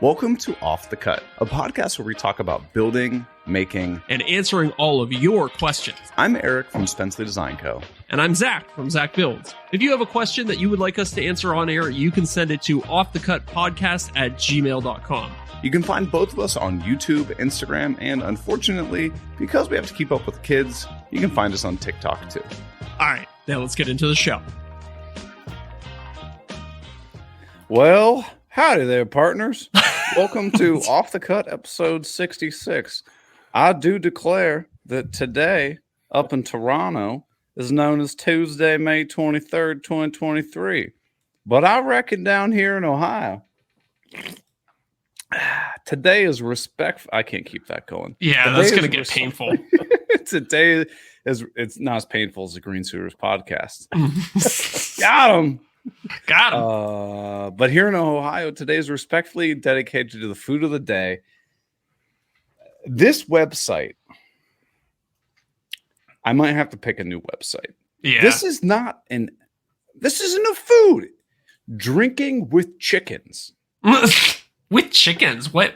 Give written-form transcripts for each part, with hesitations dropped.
Welcome to Off the Cut, a podcast where we talk about building, making, and answering all of your questions. I'm Eric from Spenceley Design Co. And I'm Zach from Zach Builds. If you have a question that you would like us to answer on air, you can send it to offthecutpodcast@gmail.com. You can find both of us on YouTube, Instagram, and unfortunately, because we have to keep up with kids, you can find us on TikTok too. All right, now let's get into the show. Well, howdy there, partners. Welcome to Off the Cut, episode 66. I do declare that today, up in Toronto, is known as Tuesday, May 23rd, 2023. But I reckon down here in Ohio, today is I can't keep that going. Yeah, today that's going to get painful. Today is, it's not as painful as the Green Suitors podcast. Got him. Got him. But here in Ohio, today is respectfully dedicated to the food of the day. This website, I might have to pick a new website. Yeah. This isn't a food. Drinking with chickens. With chickens? What?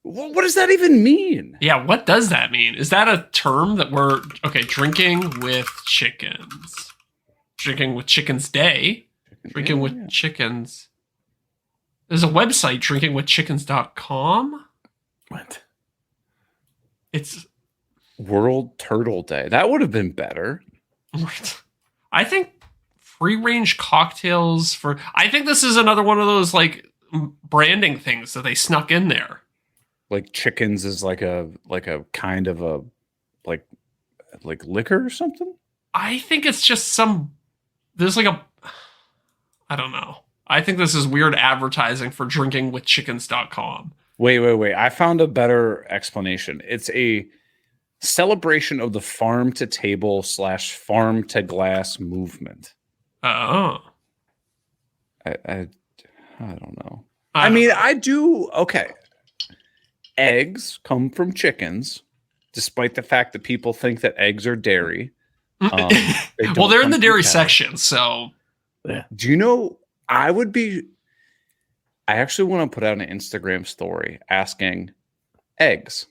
What does that even mean? Yeah, what does that mean? Is that a term that we're... Okay, drinking with chickens. Drinking with Chickens Day. Drinking with chickens. There's a website, drinkingwithchickens.com. What? It's World Turtle Day. That would have been better. I think free-range cocktails for... I think this is another one of those, like, branding things that they snuck in there. Like chickens is like a kind of a like liquor or something? I think it's just some... There's like a... I don't know. I think this is weird advertising for drinkingwithchickens.com. Wait. I found a better explanation. It's a celebration of the farm to table / farm to glass movement. Oh. I don't know. I do. Okay. Eggs come from chickens, despite the fact that people think that eggs are dairy. Well, they're in the dairy section, so... Yeah. Do you know, I actually want to put out an Instagram story asking eggs,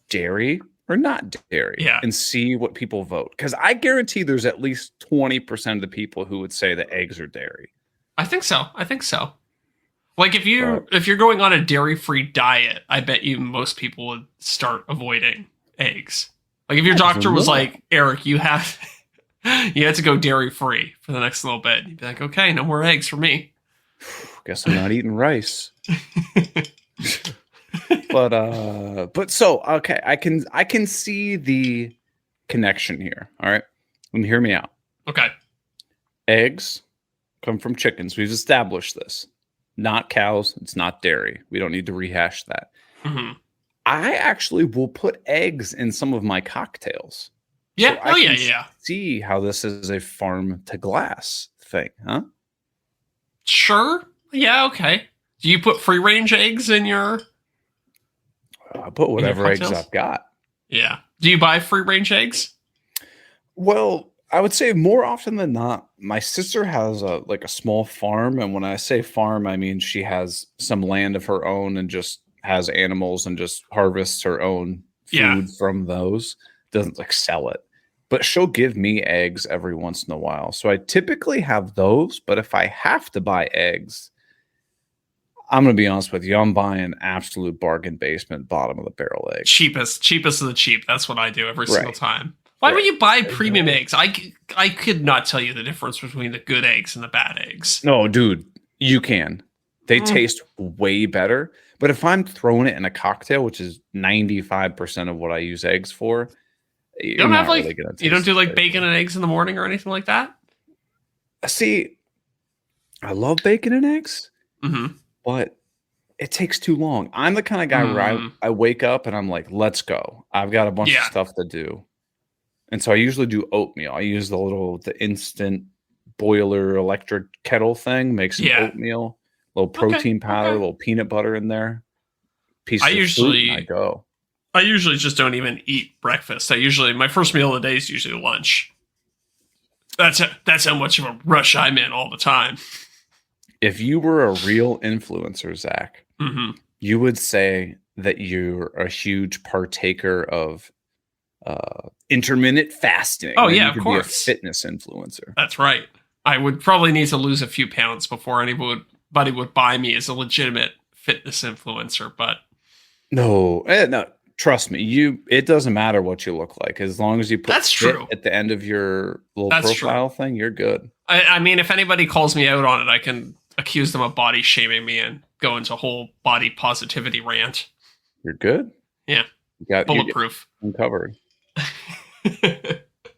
dairy or not dairy, and see what people vote. Because I guarantee there's at least 20% of the people who would say that eggs are dairy. I think so. Like if you're going on a dairy-free diet, I bet you most people would start avoiding eggs. Like if your doctor was like, Eric, you have to go dairy-free for the next little bit. You'd be like, okay, no more eggs for me. Guess I'm not eating rice. But so, okay, I can see the connection here. All right. And hear me out. Okay. Eggs come from chickens. We've established this. Not cows. It's not dairy. We don't need to rehash that. Mm-hmm. I actually will put eggs in some of my cocktails. Yeah. So yeah. See how this is a farm to glass thing, huh? Sure. Yeah. Okay. Do you put free range eggs in your? I put whatever eggs I've got. Yeah. Do you buy free range eggs? Well, I would say more often than not, my sister has a small farm, and when I say farm, I mean she has some land of her own and just has animals and just harvests her own food from those. Doesn't sell it, but she'll give me eggs every once in a while. So I typically have those, but if I have to buy eggs, I'm going to be honest with you. I'm buying absolute bargain basement, bottom of the barrel eggs. Cheapest of the cheap. That's what I do every single time. Why would you buy premium eggs? I could not tell you the difference between the good eggs and the bad eggs. No, dude, you can. They taste way better. But if I'm throwing it in a cocktail, which is 95% of what I use eggs for, you don't have you don't do bacon and eggs in the morning or anything like that? See, I love bacon and eggs, but it takes too long. I'm the kind of guy where I wake up and I'm like, let's go. I've got a bunch of stuff to do. And so I usually do oatmeal. I use the instant boiler electric kettle thing, make some oatmeal. Little protein powder, a little peanut butter in there. I usually just don't even eat breakfast. My first meal of the day is usually lunch. That's how much of a rush I'm in all the time. if you were a real influencer, Zach, Mm-hmm. you would say that you're a huge partaker of intermittent fasting, Oh and then yeah, you of could be a course. fitness influencer. That's right. I would probably need to lose a few pounds before anybody would buy me as a legitimate fitness influencer. But No, trust me, it doesn't matter what you look like. As long as you put that's fit true. at the end of your little That's true. profile thing, you're good. I mean, if anybody calls me out on it, I can accuse them of body shaming me and go into a whole body positivity rant. You're good. Yeah, You got bulletproof. them covered.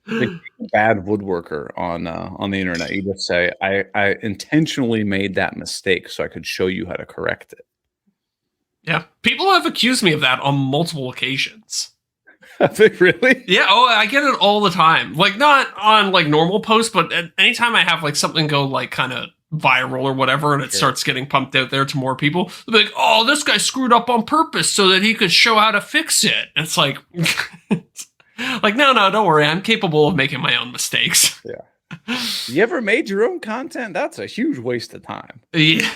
Like a bad woodworker on the internet. You just say, I intentionally made that mistake so I could show you how to correct it. Yeah, people have accused me of that on multiple occasions. Really? Yeah, oh, I get it all the time. Like, not on like normal posts, but anytime I have like something go like kind of viral or whatever, and it starts getting pumped out there to more people, they'll be like, "Oh, this guy screwed up on purpose so that he could show how to fix it." And it's like, like, no, don't worry, I'm capable of making my own mistakes. Yeah. You ever made your own content? That's a huge waste of time. Yeah.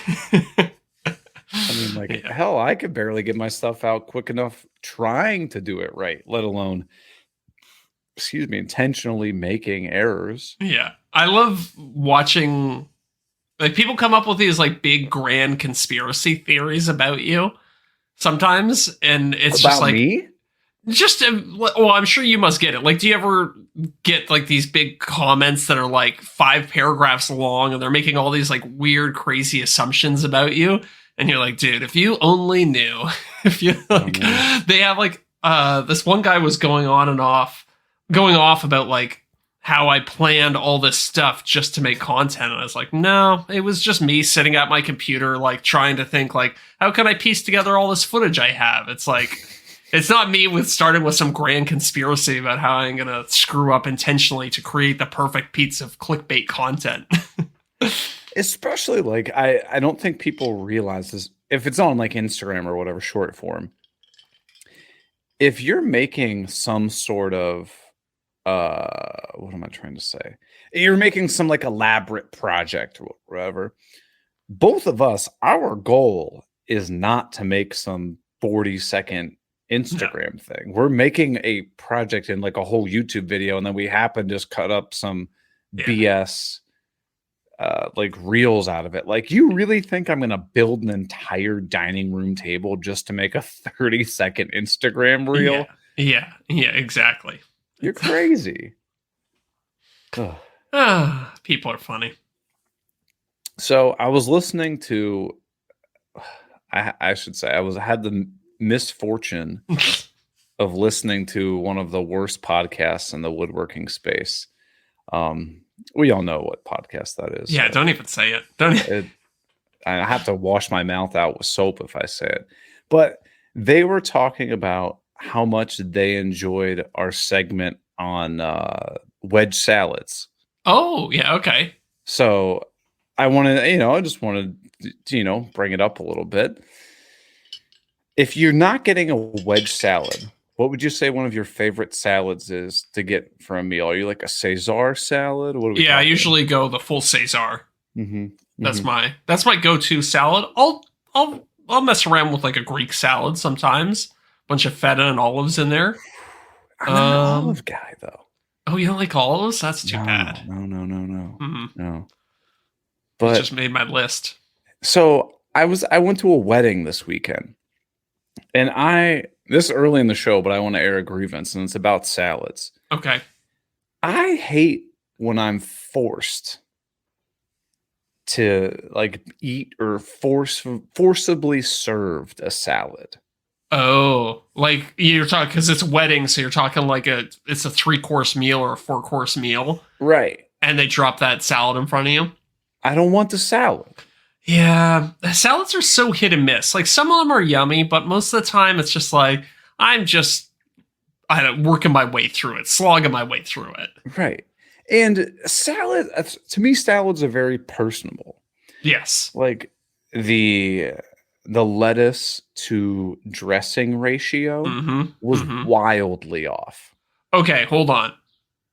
I mean, like, hell, I could barely get my stuff out quick enough trying to do it right, let alone, excuse me, intentionally making errors. Yeah. I love watching, like, people come up with these, like, big, grand conspiracy theories about you sometimes, and it's About just like, me? just, well, I'm sure you must get it. Like, do you ever get, like, these big comments that are, like, 5 paragraphs long, and they're making all these, like, weird, crazy assumptions about you? And you're like, dude, if you only knew, if you like, they have like, this one guy was going off about like how I planned all this stuff just to make content. And I was like, no, it was just me sitting at my computer, like trying to think like, how can I piece together all this footage I have? It's like, it's not me starting with some grand conspiracy about how I'm going to screw up intentionally to create the perfect piece of clickbait content. Especially like I don't think people realize this if it's on like Instagram or whatever short form. If you're making some sort of what am I trying to say? You're making some like elaborate project or whatever. Both of us, our goal is not to make some 40-second Instagram thing. We're making a project in like a whole YouTube video, and then we happen to just cut up some BS like reels out of it. Like, you really think I'm gonna build an entire dining room table just to make a 30-second Instagram reel? Yeah, exactly. You're crazy. People are funny. So I was listening to I should say I had the misfortune of listening to one of the worst podcasts in the woodworking space. We all know what podcast that is. Yeah, don't even say it. I have to wash my mouth out with soap if I say it. But they were talking about how much they enjoyed our segment on wedge salads. Oh, yeah, okay. So I just wanted to, bring it up a little bit. If you're not getting a wedge salad, what would you say one of your favorite salads is to get for a meal? Are you like a Caesar salad? I usually go the full Caesar. Mm-hmm. That's my go-to salad. I'll mess around with like a Greek salad sometimes. Bunch of feta and olives in there. I'm not an olive guy though. Oh, you don't like olives? That's too bad. No. Mm-hmm. No. But it just made my list. So I went to a wedding this weekend. And this is early in the show, but I want to air a grievance, and it's about salads. Okay. I hate when I'm forced to like eat or forcibly served a salad. Oh, like you're talking because it's a wedding, so you're talking like it's a 3-course meal or a 4-course meal, right? And they drop that salad in front of you. I don't want the salad. Yeah, salads are so hit and miss. Like some of them are yummy, but most of the time it's just like I'm working my way through it, slogging my way through it. Right. And to me, salads are very personable. Yes. Like the lettuce to dressing ratio was wildly off. Okay, hold on.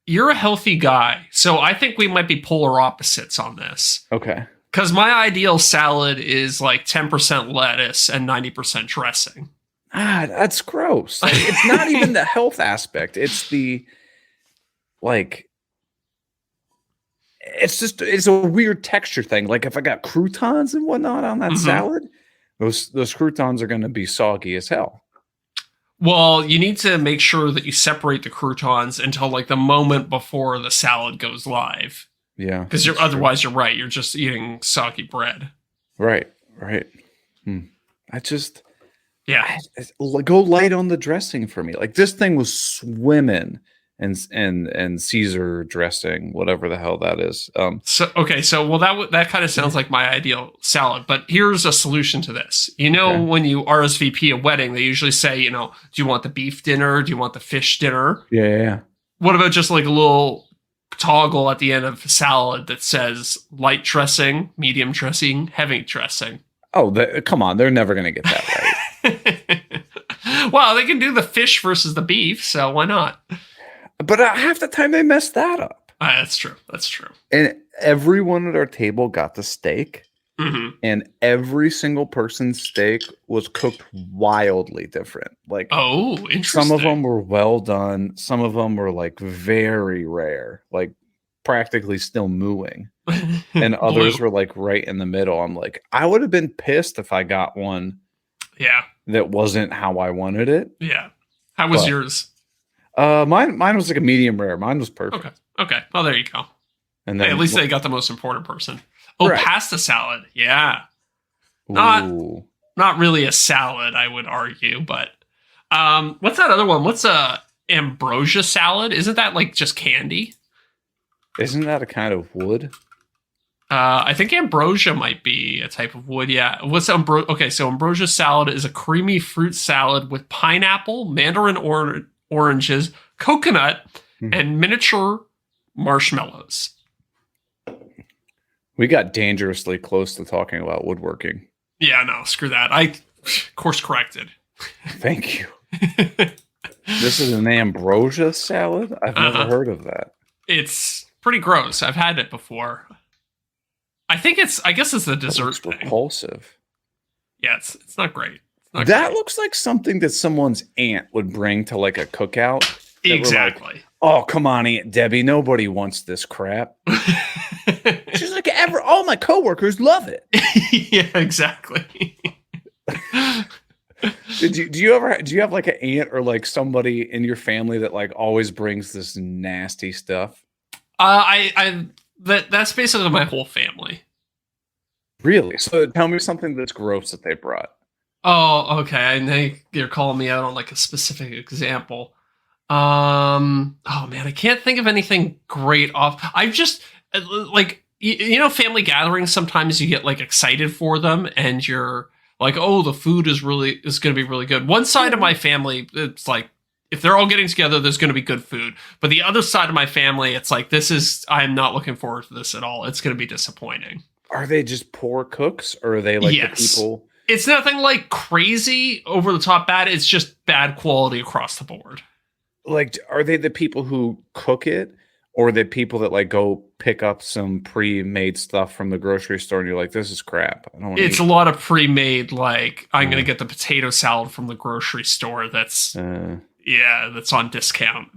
You're a healthy guy, so I think we might be polar opposites on this. Okay. Because my ideal salad is like 10% lettuce and 90% dressing. That's gross. Like, it's not even the health aspect. It's the like it's a weird texture thing. Like if I got croutons and whatnot on that salad, those croutons are gonna be soggy as hell. Well, you need to make sure that you separate the croutons until like the moment before the salad goes live. Yeah. Because otherwise you're right. You're just eating soggy bread. Right. I just go light on the dressing for me. Like this thing was swimming and Caesar dressing, whatever the hell that is. That kind of sounds like my ideal salad. But here's a solution to this. When you RSVP a wedding, they usually say, do you want the beef dinner? Do you want the fish dinner? Yeah. What about just like a little toggle at the end of the salad that says light dressing, medium dressing, heavy dressing? Oh, come on. They're never going to get that right. Well, they can do the fish versus the beef, so why not? But half the time they mess that up. That's true. And everyone at our table got the steak. And every single person's steak was cooked wildly different. Like, oh, interesting. Some of them were well done. Some of them were like very rare, like practically still mooing. And others were like right in the middle. I'm like, I would have been pissed if I got one. Yeah. That wasn't how I wanted it. Yeah. How was yours? Mine was like a medium rare. Mine was perfect. Okay. Well, there you go. And then at least they got the most important person. Oh, right. Pasta salad. Yeah. Ooh. Not really a salad, I would argue, but what's that other one? What's a ambrosia salad? Isn't that like just candy? Isn't that a kind of wood? I think ambrosia might be a type of wood. Yeah. What's ambrosia? Okay, so ambrosia salad is a creamy fruit salad with pineapple, mandarin oranges, coconut, and miniature marshmallows. We got dangerously close to talking about woodworking. Yeah, no, screw that. I course corrected. Thank you. This is an ambrosia salad? I've never heard of that. It's pretty gross. I've had it before. I guess it's the dessert thing. Repulsive. Yeah, it's not great. That looks like something that someone's aunt would bring to like a cookout. Exactly. Like, oh, come on, Aunt Debbie. Nobody wants this crap. She's like, all my coworkers love it. Yeah, exactly. Do you have like an aunt or like somebody in your family that like always brings this nasty stuff? That's basically my whole family. Really? So tell me something that's gross that they brought. Oh, okay. And you're calling me out on like a specific example. Oh man, I can't think of anything great off. I've just like, family gatherings, sometimes you get like excited for them and you're like, oh, the food is going to be really good. One side of my family, it's like, if they're all getting together, there's going to be good food. But the other side of my family, it's like, I'm not looking forward to this at all. It's going to be disappointing. Are they just poor cooks or are they like the people? It's nothing like crazy over the top bad. It's just bad quality across the board. Like, are they the people who cook it or the people that like go pick up some pre-made stuff from the grocery store and you're like, this is crap? It's a lot of pre-made, like, I'm going to get the potato salad from the grocery store that's on discount.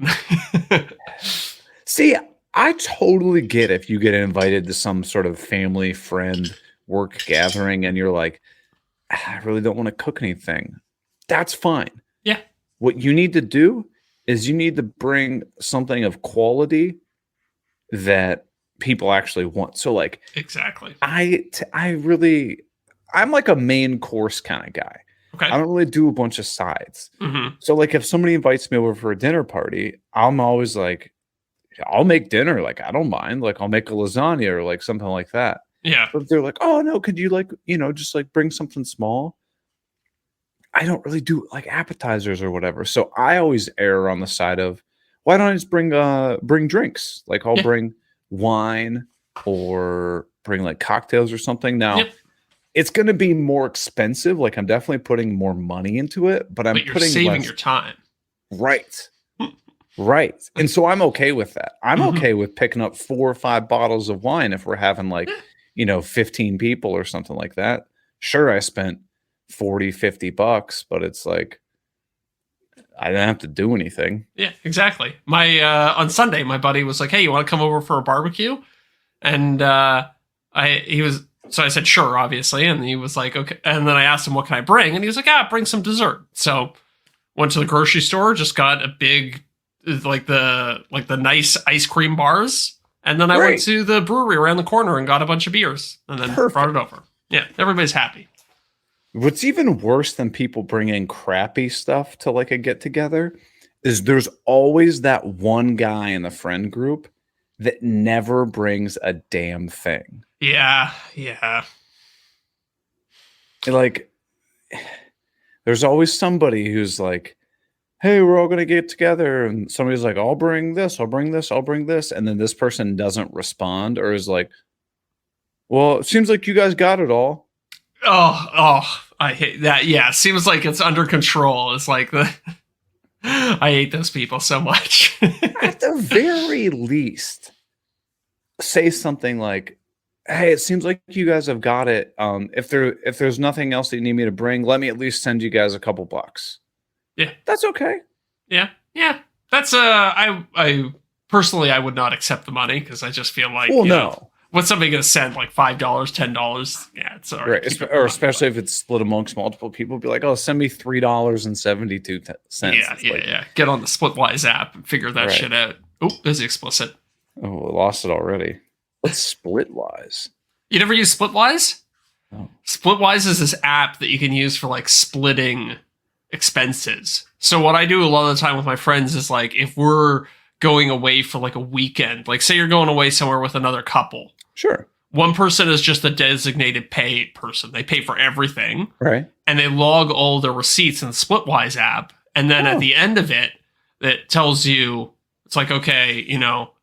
See, I totally get if you get invited to some sort of family, friend, work gathering and you're like, I really don't want to cook anything. That's fine. Yeah. What you need to do is you need to bring something of quality that people actually want. So like, exactly. I'm like a main course kind of guy. Okay. I don't really do a bunch of sides. So like if somebody invites me over for a dinner party, I'm always like, I'll make dinner. Like, I don't mind. Like, I'll make a lasagna or like something like that. Yeah. But they're like, oh no, could you like, just like bring something small? I don't really do like appetizers or whatever. So I always err on the side of, why don't I just bring drinks? Like I'll bring wine or bring like cocktails or something. Now it's going to be more expensive. Like I'm definitely putting more money into it, but you're putting saving your time. Right. Right. And so I'm okay with that. I'm okay with picking up 4 or 5 bottles of wine if we're having like, 15 people or something like that, sure, I spent 40, $50, but it's like I didn't have to do anything. Yeah, exactly. My on Sunday, my buddy was like, "Hey, you want to come over for a barbecue?" And so I said, "Sure," obviously, and he was like, "Okay." And then I asked him, "What can I bring?" And he was like, bring some dessert." So went to the grocery store, just got a big like the nice ice cream bars, and then I went to the brewery around the corner and got a bunch of beers, and then brought it over. Yeah, everybody's happy. What's even worse than people bringing crappy stuff to like a get together is there's always that one guy in the friend group that never brings a damn thing. Yeah. Like, there's always somebody who's like, hey, we're all going to get together. And somebody's like, I'll bring this, I'll bring this, I'll bring this. And then this person doesn't respond or is like, well, it seems like you guys got it all. Oh, I hate that. Yeah, seems like it's under control. It's like I hate those people so much. At the very least, say something like, hey, it seems like you guys have got it. If there's nothing else that you need me to bring, let me at least send you guys a couple bucks. Yeah. That's okay. Yeah. That's I personally I would not accept the money because I just feel like no. What's somebody going to send like $5, $10? Yeah, it's all right. Or especially if it's split amongst multiple people, be like, oh, send me $3.72. Yeah. Get on the Splitwise app and figure that shit out. Oh, this is explicit. Oh, I lost it already. What's Splitwise? You never use Splitwise? Oh. Splitwise is this app that you can use for like splitting expenses. So what I do a lot of the time with my friends is like if we're going away for like a weekend, like say you're going away somewhere with another couple. Sure. One person is just a designated pay person. They pay for everything. Right. And they log all their receipts in the Splitwise app. And then at the end of it, it tells you, it's like, okay,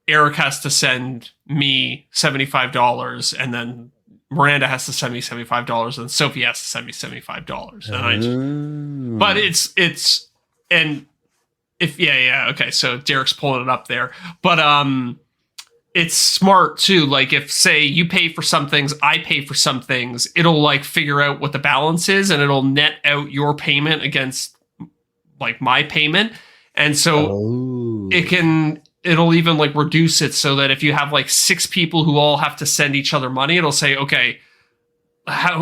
Eric has to send me $75 and then Miranda has to send me $75 and Sophie has to send me $75. And but okay, so Derek's pulling it up there. But it's smart too. Like if say you pay for some things, I pay for some things, it'll like figure out what the balance is and it'll net out your payment against like my payment. And so it'll even like reduce it so that if you have like 6 people who all have to send each other money, it'll say, okay,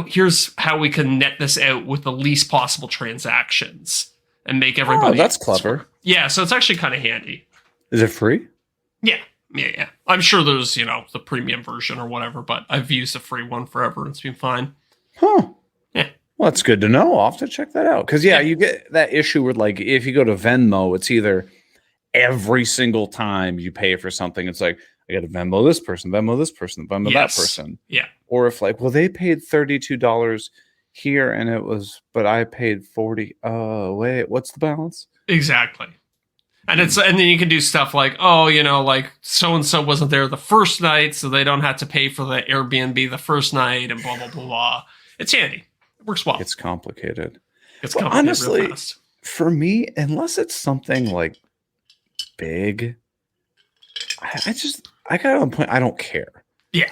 here's how we can net this out with the least possible transactions and make everybody. Oh, that's clever. Yeah, so it's actually kind of handy. Is it free? Yeah. I'm sure there's, the premium version or whatever, but I've used a free one forever and it's been fine. Huh. Yeah. Well, that's good to know. I'll have to check that out. Because, you get that issue where, like, if you go to Venmo, it's either every single time you pay for something, it's like, I got to Venmo this person, Venmo that person. Yeah. Or if, like, well, they paid $32 here and but I paid $40. Oh, wait, what's the balance? Exactly. And then you can do stuff like, like so-and-so wasn't there the first night, so they don't have to pay for the Airbnb the first night and blah, blah, blah, blah. It's handy. It works well. It's complicated. Honestly, real fast. For me, unless it's something like big, I got on the point, I don't care. Yeah.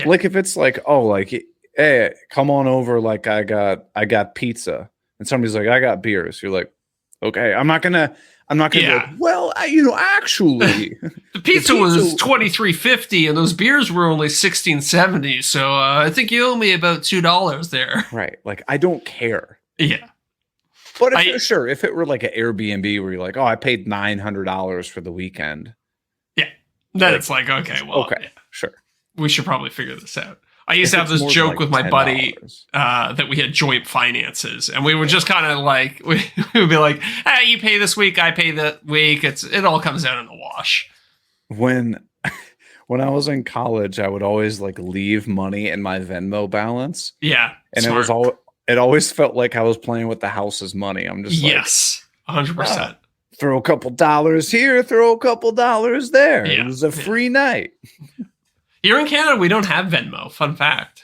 Like if it's like, oh, like, hey, come on over, like I got pizza. And somebody's like, I got beers. You're like, okay, I'm not gonna be like, well, actually, the pizza was $23.50 and those beers were only $16.70. So I think you owe me about $2 there. Right. Like, I don't care. Yeah. But if it were like an Airbnb where you're like, oh, I paid $900 for the weekend. Yeah. Then it's like, okay, well, okay, sure. We should probably figure this out. I used to have this joke with my buddy that we had joint finances, and we would just kind of like we would be like, "Hey, you pay this week, I pay that week." It all comes out in the wash. When I was in college, I would always like leave money in my Venmo balance. Yeah, and it always felt like I was playing with the house's money. I'm just like, 100%. Throw a couple dollars here, throw a couple dollars there. Yeah. It was a free night. Here in Canada, we don't have Venmo. Fun fact.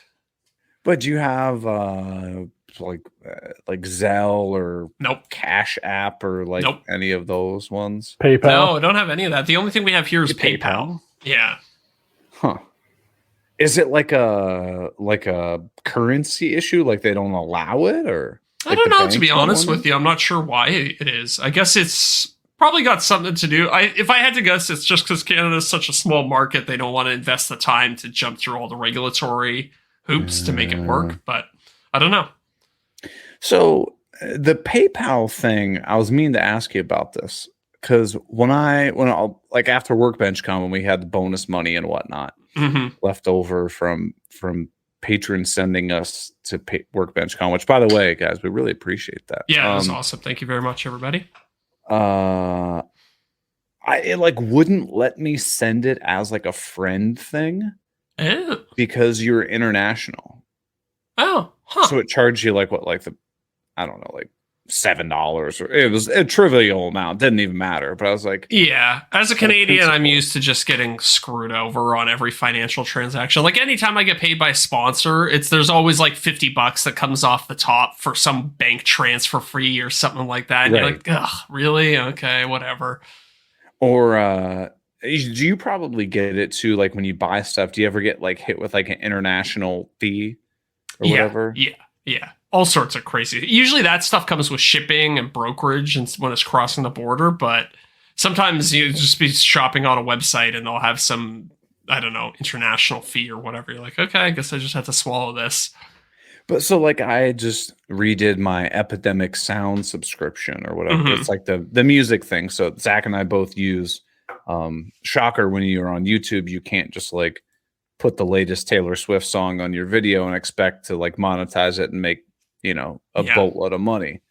But you have like Zelle or Cash App or like any of those ones? PayPal? No, I don't have any of that. The only thing we have here is PayPal. Yeah. Huh. Is it like a currency issue? Like they don't allow it, or I like don't the know, to be banks don't honest want with it? you. I'm not sure why it is. I guess it's probably got something to do. If I had to guess, it's just because Canada is such a small market, they don't want to invest the time to jump through all the regulatory hoops to make it Uh, work. But I don't know. so the PayPal thing, I was meaning to ask you about this because when I like after Workbench Con when we had the bonus money and whatnot Hmm. left over from patrons sending us to Workbench Con, which by the way, guys, we really appreciate that. Yeah, it was awesome. Thank you very much, everybody. Uh, it like wouldn't let me send it as like a friend thing Oh, because you're international. oh, huh. So it charged you like what, like the I don't know, like $7 or it was a trivial amount. Didn't even matter. But I was like, Yeah, as a the Canadian, I'm principle. used to just getting screwed over on every financial transaction. Like anytime I get paid by a sponsor, there's always like $50 that comes off the top for some bank transfer fee or something like that. And you're Right. like, ugh, really? Okay, whatever. Or do you probably get it too? Like when you buy stuff, do you ever get like hit with like an international fee or Yeah, whatever? yeah, yeah. All sorts of crazy. Usually that stuff comes with shipping and brokerage and when it's crossing the border, but sometimes you just be shopping on a website and they'll have some, I don't know, international fee or whatever. You're like, okay, I guess I just have to swallow this. But so like I just redid my Epidemic Sound subscription or whatever. Hmm. It's like the music thing. So Zach and I both use Shocker when you're on YouTube, you can't just like put the latest Taylor Swift song on your video and expect to like monetize it and make, a Yeah. boatload of money.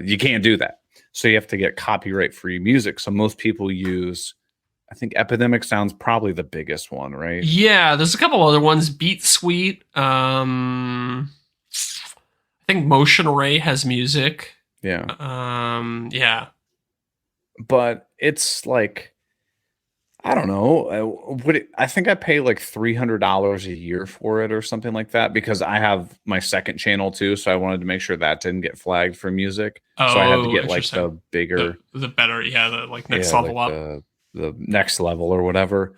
You can't do that. So you have to get copyright free music. So most people use, I think Epidemic Sound's probably the biggest one, right? Yeah, there's a couple other ones. Beat Sweet. I think Motion Array has music. Yeah. Yeah. But it's like, I don't know. I think I pay like $300 a year for it or something like that because I have my second channel too. So I wanted to make sure that didn't get flagged for music. So I had to Oh, get like the interesting. bigger, The better, yeah, the like next yeah, level like up. the next level or whatever.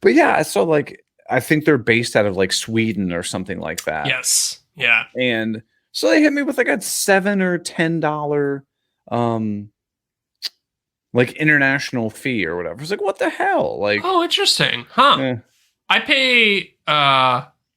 But yeah, so like I think they're based out of like Sweden or something like that. Yes. Yeah. And so they hit me with like a $7 or $10 um like international fee or whatever. It's like, what the hell? Like, Oh, interesting. Huh. eh, I pay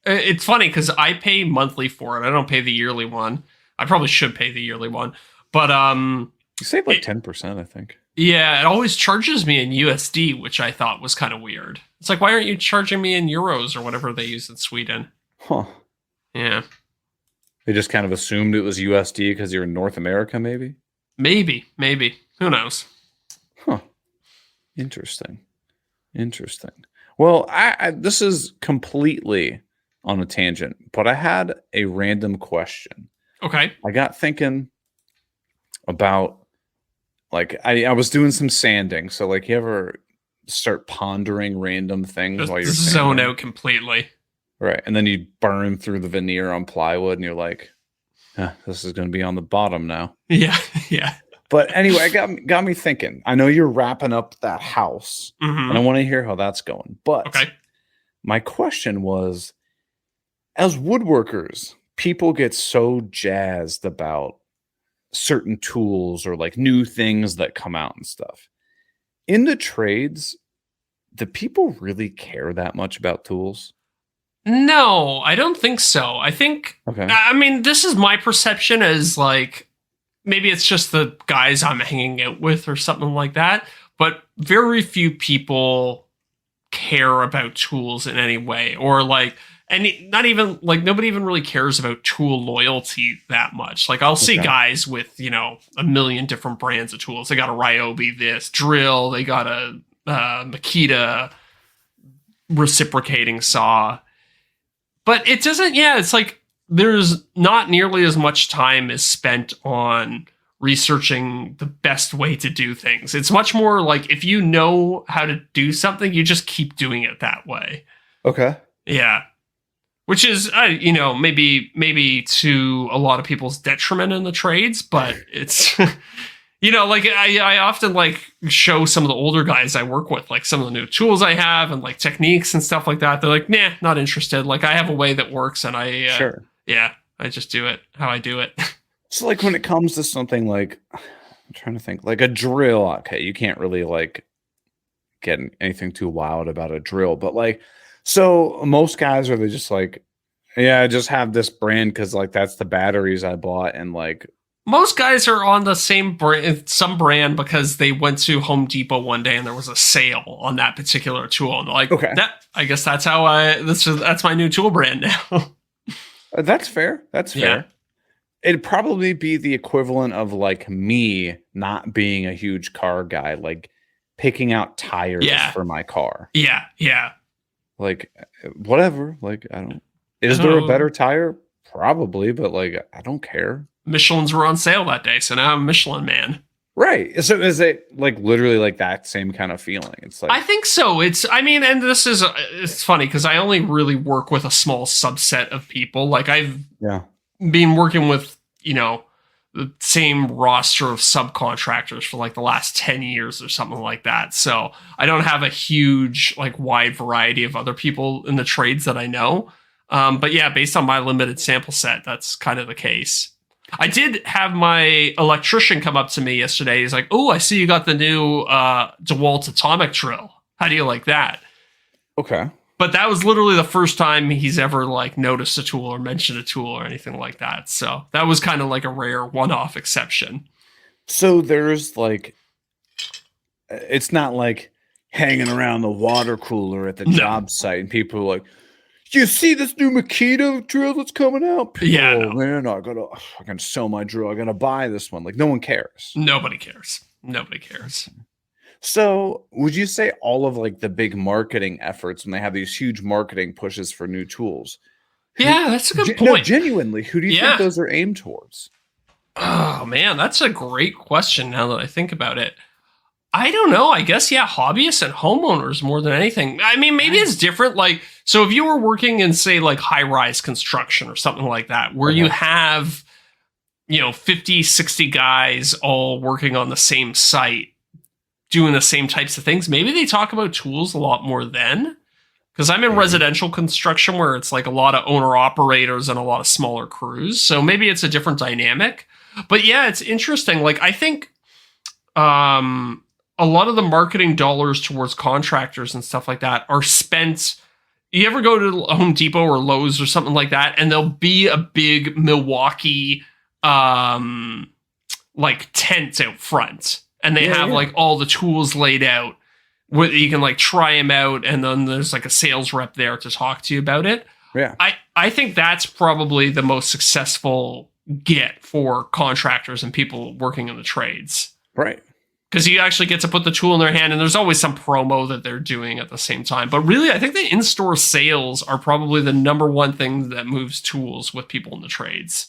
it's funny because I pay monthly for it. I don't pay the yearly one. I probably should pay the yearly one. But you save like it, 10%, I think. yeah, it always charges me in USD, which I thought was kind of weird. It's like, why aren't you charging me in euros or whatever they use in Sweden? Huh. Yeah. They just kind of assumed it was USD because you're in North America, maybe? Maybe. Who knows? Huh. Interesting. Interesting. Well, I this is completely on a tangent, but I had a random question. Okay. I got thinking about like I was doing some sanding. So like you ever start pondering random things while you're Just zone sanding? out completely. Right. And then you burn through the veneer on plywood and you're like, huh, this is going to be on the bottom now. Yeah. Yeah. But anyway, it got me thinking. I know you're wrapping up that house, and I Hmm. want to hear how that's going. But Okay. my question was, as woodworkers, people get so jazzed about certain tools or like new things that come out and stuff. In the trades, do people really care that much about tools? No, I don't think so. Okay. I mean, this is my perception as like, maybe it's just the guys I'm hanging out with or something like that, but very few people care about tools in any way or like not even like nobody even really cares about tool loyalty that much. Like I'll see Okay. guys with, a million different brands of tools. They got a Ryobi this drill, they got a Makita reciprocating saw. But it doesn't, yeah, it's like there's not nearly as much time is spent on researching the best way to do things. It's much more like if you know how to do something, you just keep doing it that way. Okay. Yeah. Which is, maybe to a lot of people's detriment in the trades, but it's like I often like show some of the older guys I work with, like some of the new tools I have and like techniques and stuff like that. They're like, nah, not interested. Like I have a way that works, and Sure. yeah, I just do it how I do it. So, like, when it comes to something like, I'm trying to think, like a drill, okay, you can't really like get anything too wild about a drill, but like, so most guys are they just like, yeah, I just have this brand because like that's the batteries I bought, and like, Most guys are on the same brand, some brand, because they went to Home Depot one day and there was a sale on that particular tool, and they're like, okay, that. I guess that's how that's my new tool brand now. that's fair. That's Yeah, fair. It'd probably be the equivalent of like me not being a huge car guy, like picking out tires yeah, for my car. yeah. Like, whatever. Like, I don't. Is there a Oh, better tire? Probably, but like, I don't care. Michelin's were on sale that day, so now I'm a Michelin man. Right. So is it like literally like that same kind of feeling? It's I like, think so. I mean, and it's funny because I only really work with a small subset of people. Like I've yeah, been working with, the same roster of subcontractors for like the last 10 years or something like that. So I don't have a huge, like, wide variety of other people in the trades that I know. But yeah, based on my limited sample set, that's kind of the case. I did have my electrician come up to me yesterday. He's like, "Oh, I see you got the new DeWalt atomic drill. How do you like that?" okay. But that was literally the first time he's ever like noticed a tool or mentioned a tool or anything like that. So that was kind of like a rare one-off exception. So there's like, it's not like hanging around the water cooler at the No. job site and people are like, you see this new Makita drill that's coming out? Yeah, Oh no. man, I gotta sell my drill. I gotta buy this one. Like no one cares. Nobody cares. Nobody cares. So would you say all of like the big marketing efforts when they have these huge marketing pushes for new tools? Who, Yeah, that's a good no, point. genuinely, who do you think Yeah. those are aimed towards? Oh man, that's a great question now that I think about it. I don't know. I guess, yeah, hobbyists and homeowners more than anything. I mean, maybe it's different. Like, so if you were working in, say, like high rise construction or something like that, where you have, 50, 60 guys all working on the same site, doing the same types of things, maybe they talk about tools a lot more then. Because I'm in residential construction where it's like a lot of owner operators and a lot of smaller crews. So maybe it's a different dynamic. But yeah, it's interesting. Like, I think a lot of the marketing dollars towards contractors and stuff like that are spent. You ever go to Home Depot or Lowe's or something like that, and there'll be a big Milwaukee like tent out front, and they have like all the tools laid out where you can like try them out, and then there's like a sales rep there to talk to you about it. Yeah. I think that's probably the most successful get for contractors and people working in the trades. Right. Because you actually get to put the tool in their hand, and there's always some promo that they're doing at the same time. But really, I think the in-store sales are probably the number one thing that moves tools with people in the trades.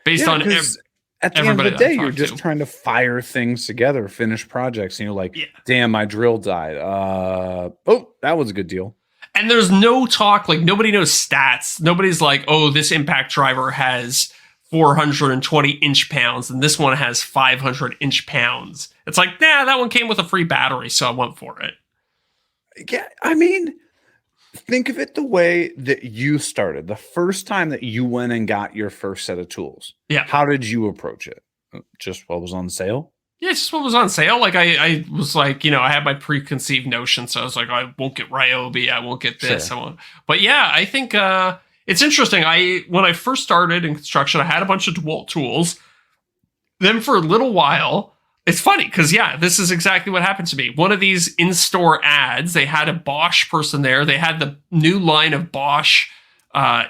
Based on at the end of the day, you're just trying to fire things together, finish projects, and you're like, damn, my drill died. Oh, that was a good deal. And there's no talk, like nobody knows stats. Nobody's like, oh, this impact driver has 420 inch pounds and this one has 500 inch pounds. It's like, nah, that one came with a free battery, so I went for it. Yeah, I mean, think of it the way that you started. The first time that you went and got your first set of tools. Yeah. How did you approach it? Just what was on sale? Yeah, it's just what was on sale. Like I was like, I had my preconceived notion, so I was like, I won't get Ryobi, I won't get this, Sure. I won't. But yeah, I think it's interesting. When I first started in construction, I had a bunch of DeWalt tools. Then for a little while, it's funny because this is exactly what happened to me. One of these in-store ads, they had a Bosch person there. They had the new line of Bosch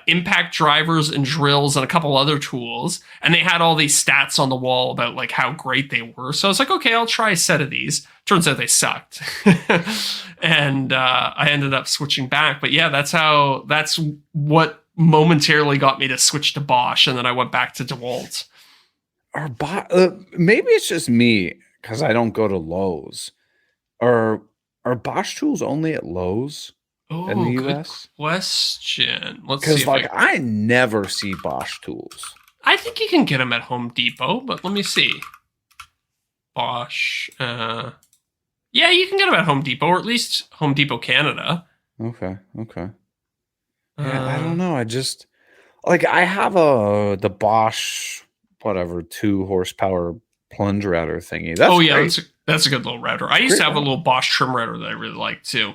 impact drivers and drills and a couple other tools, and they had all these stats on the wall about like how great they were. So I was like, okay, I'll try a set of these. Turns out they sucked. And I ended up switching back. But yeah, that's what momentarily got me to switch to Bosch, and then I went back to DeWalt. Maybe it's just me because I don't go to Lowe's. Are Bosch tools only at Lowe's in the US? Good question. Let's see. Because like I never see Bosch tools. I think you can get them at Home Depot, but let me see. Bosch. Yeah, you can get them at Home Depot, or at least Home Depot Canada. Okay. Yeah, I Uh, don't know. I just like I have the Bosch whatever 2 horsepower plunge router thingy. That's oh yeah, great. that's a good little router. I used to Great have a router. little Bosch trim router that I really liked too.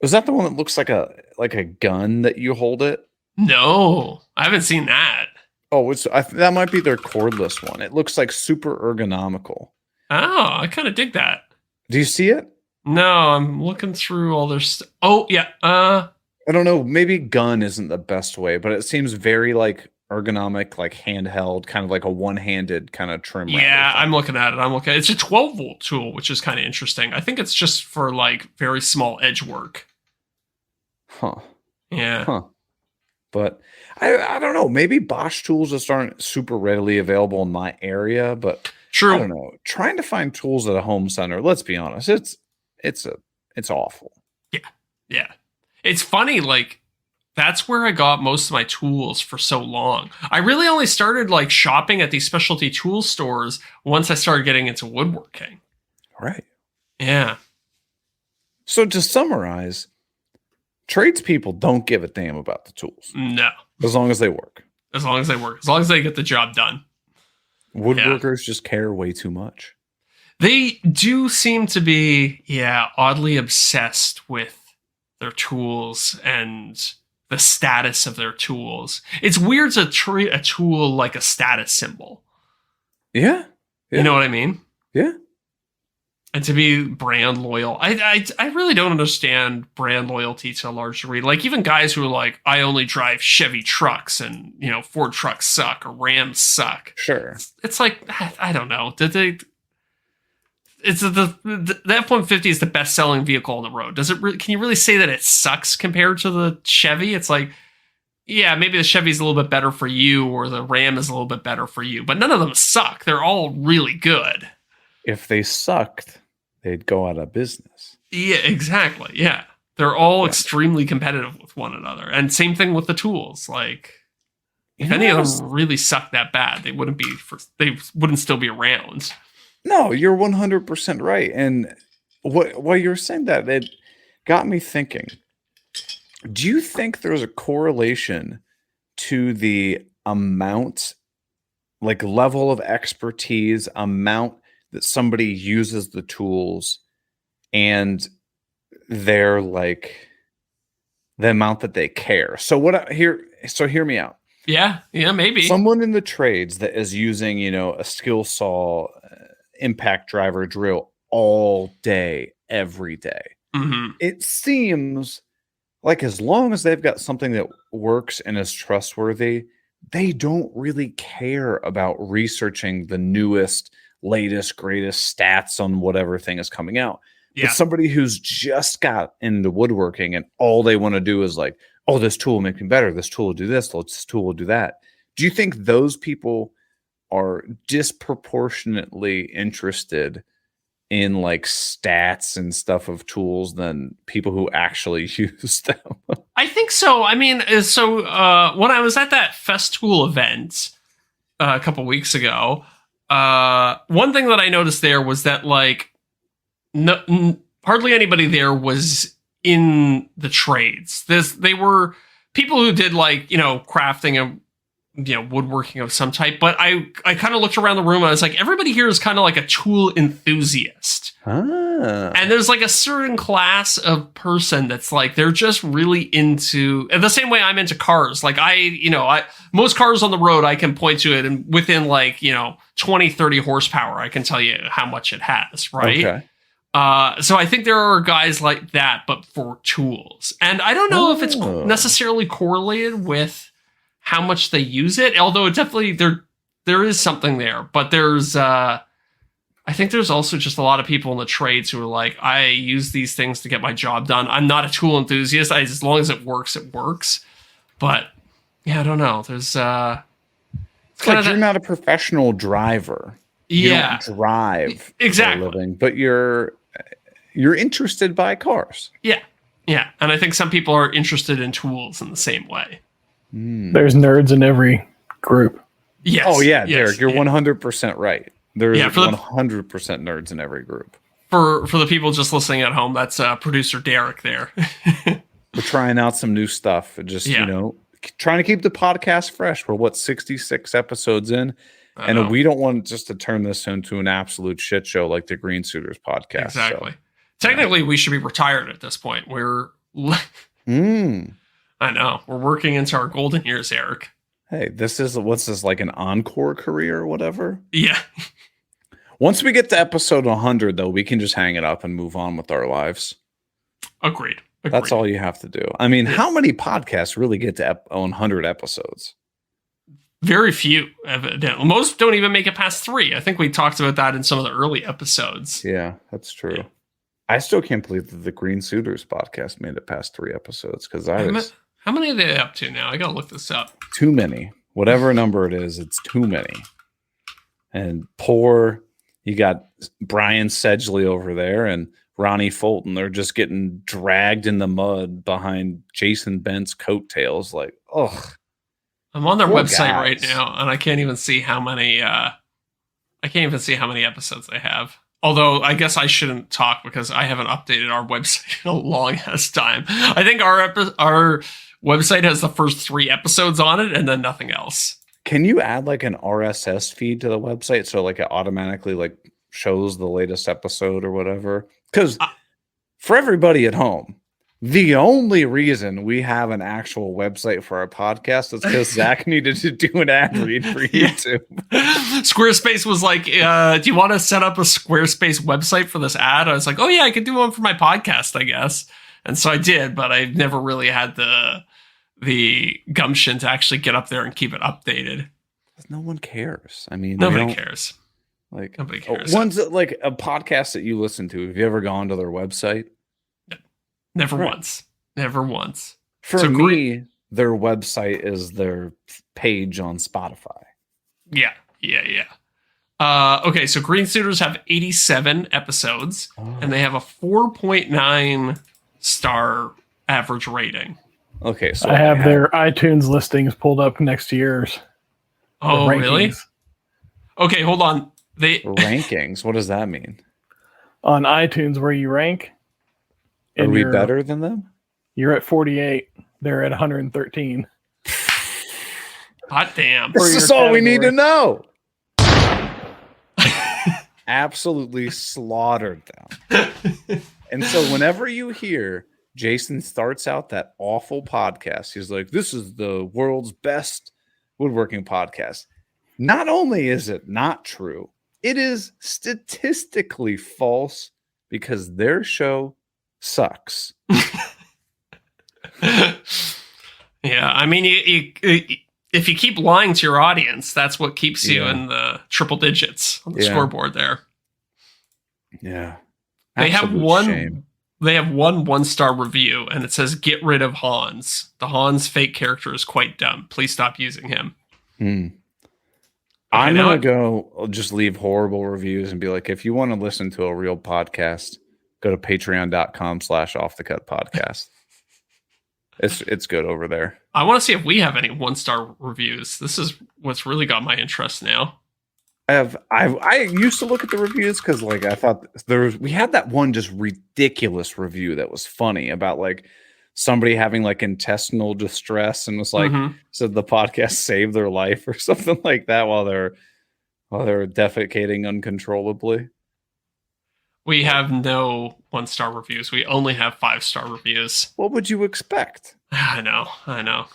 Is that the one that looks like a gun that you hold it? No, I haven't seen that. Oh, that might be their cordless one. It looks like super ergonomical. Oh, I kind of dig that. Do you see it? No, I'm looking through all their oh yeah. I don't know. Maybe gun isn't the best way, but it seems very like ergonomic, like handheld, kind of like a one-handed kind of trim router Yeah, I'm thing. looking at it. It's a 12-volt tool, which is kind of interesting. I think it's just for like very small edge work. Huh. Yeah. Huh. But I don't know. Maybe Bosch tools just aren't super readily available in my area, but I don't True. know. Trying to find tools at a home center, let's be honest, it's awful. Yeah. Yeah. It's funny, like, that's where I got most of my tools for so long. I really only started like shopping at these specialty tool stores once I started getting into woodworking. Right. Yeah. So to summarize, tradespeople don't give a damn about the tools No. as long as they work. As long as they work. As long as they get the job done. Woodworkers just care way too much. They do seem to be, oddly obsessed with their tools and the status of their tools. It's weird to treat a tool like a status symbol. Yeah. You know what I mean? Yeah. And to be brand loyal. I really don't understand brand loyalty to a large degree. Like even guys who are like, I only drive Chevy trucks and, Ford trucks suck or Rams suck. Sure. It's like, I don't know. The F-150 is the best selling vehicle on the road. Can you really say that it sucks compared to the Chevy? It's like, yeah, maybe the Chevy's a little bit better for you or the Ram is a little bit better for you, but none of them suck. They're all really good. If they sucked, they'd go out of business. Yeah, exactly. Yeah. They're all extremely competitive with one another. And same thing with the tools. Like if any of them really suck that bad, they wouldn't still be around. No, you're 100% right. And while you're saying that, it got me thinking. Do you think there's a correlation to the amount, like level of expertise, amount that somebody uses the tools and their like the amount that they care? So hear me out. Yeah, maybe. Someone in the trades that is using, a skill saw, impact driver drill all day, every day. Mm-hmm. It seems like as long as they've got something that works and is trustworthy, they don't really care about researching the newest, latest, greatest stats on whatever thing is coming out. Yeah. But somebody who's just got into woodworking and all they want to do is like, oh, this tool will make me better. This tool will do this. This tool will do that. Do you think those people are disproportionately interested in like stats and stuff of tools than people who actually use them? I think so. I mean, when I was at that Festool event a couple weeks ago, one thing that I noticed there was that like hardly anybody there was in the trades. They were people who did like, crafting and woodworking of some type, but I kind of looked around the room and I was like, everybody here is kind of like a tool enthusiast. And there's like a certain class of person that's like, they're just really into, the same way I'm into cars. Like most cars on the road, I can point to it and within like, 20, 30 horsepower, I can tell you how much it has. Right. Okay. So I think there are guys like that, but for tools. And I don't know if it's necessarily correlated with how much they use it, although it definitely there is something there. But there's I think there's also just a lot of people in the trades who are like, I use these things to get my job done. I'm not a tool enthusiast. As long as it works, it works. But yeah, I don't know. There's it's like you're not a professional driver. You don't drive exactly for a living, but you're interested by cars. Yeah. And I think some people are interested in tools in the same way. There's nerds in every group. Yes. Oh yeah, yes, Derek, you're 100% right. There's Yeah, 100% nerds in every group. for the people just listening at home, that's producer Derek there. We're trying out some new stuff. Just, Yeah. trying to keep the podcast fresh. We're 66 episodes in, I and know. we don't want just to turn this into an absolute shit show like the Green Suiters podcast. Exactly. So, Technically, we should be retired at this point. We're Mm. I know. We're working into our golden years, Eric. Hey, what's this, like an encore career or whatever? Yeah. Once we get to episode 100, though, we can just hang it up and move on with our lives. Agreed. That's all you have to do. I mean, how many podcasts really get to 100 episodes? Very few, evidently. Most don't even make it past 3. I think we talked about that in some of the early episodes. Yeah, that's true. Yeah. I still can't believe that the Green Suiters podcast made it past 3 episodes because How many are they up to now? I gotta look this up. Too many. Whatever number it is, it's too many. And you got Brian Sedgley over there and Ronnie Fulton. They're just getting dragged in the mud behind Jason Bent's coattails. Like, ugh. I'm on their Poor website guys. right now, and I can't even see how many. I can't even see how many episodes they have. Although I guess I shouldn't talk because I haven't updated our website in a long ass time. I think our website has the first 3 episodes on it, and then nothing else. Can you add like an RSS feed to the website so like it automatically like shows the latest episode or whatever? Because for everybody at home, the only reason we have an actual website for our podcast is because Zach needed to do an ad read for YouTube. Squarespace was like, do you want to set up a Squarespace website for this ad? I was like, oh yeah, I could do one for my podcast, I guess. And so I did, but I never really had the gumption to actually get up there and keep it updated. No one cares. I mean, nobody cares. Like, nobody cares. One's like a podcast that you listen to. Have you ever gone to their website? Never once. Never once. For me, their website is their page on Spotify. Yeah. Okay, so Green Suitors have 87 episodes, and they have a 4.9 star average rating. Okay, so I have their iTunes listings pulled up next to yours. Oh, really? Okay, hold on. Rankings. What does that mean? On iTunes, where you rank. Are we better than them? You're at 48. They're at 113. Hot damn. This is all we need to know. Absolutely slaughtered them. And so whenever you hear Jason starts out that awful podcast, he's like, this is the world's best woodworking podcast. Not only is it not true, it is statistically false because their show sucks. Yeah, I mean, if you keep lying to your audience, that's what keeps you in the triple digits on the scoreboard there. Yeah. They have shame. They have one star review, and it says, "Get rid of Hans. The Hans fake character is quite dumb. Please stop using him." I'm going to just leave horrible reviews and be like, if you want to listen to a real podcast, go to patreon.com/offthecut-podcast. It's good over there. I want to see if we have any 1-star reviews. This is what's really got my interest now. I used to look at the reviews because like I thought we had that one just ridiculous review that was funny about like somebody having like intestinal distress and was like said the podcast saved their life or something like that while they're defecating uncontrollably. We have no 1-star reviews. We only have 5-star reviews. What would you expect? I know.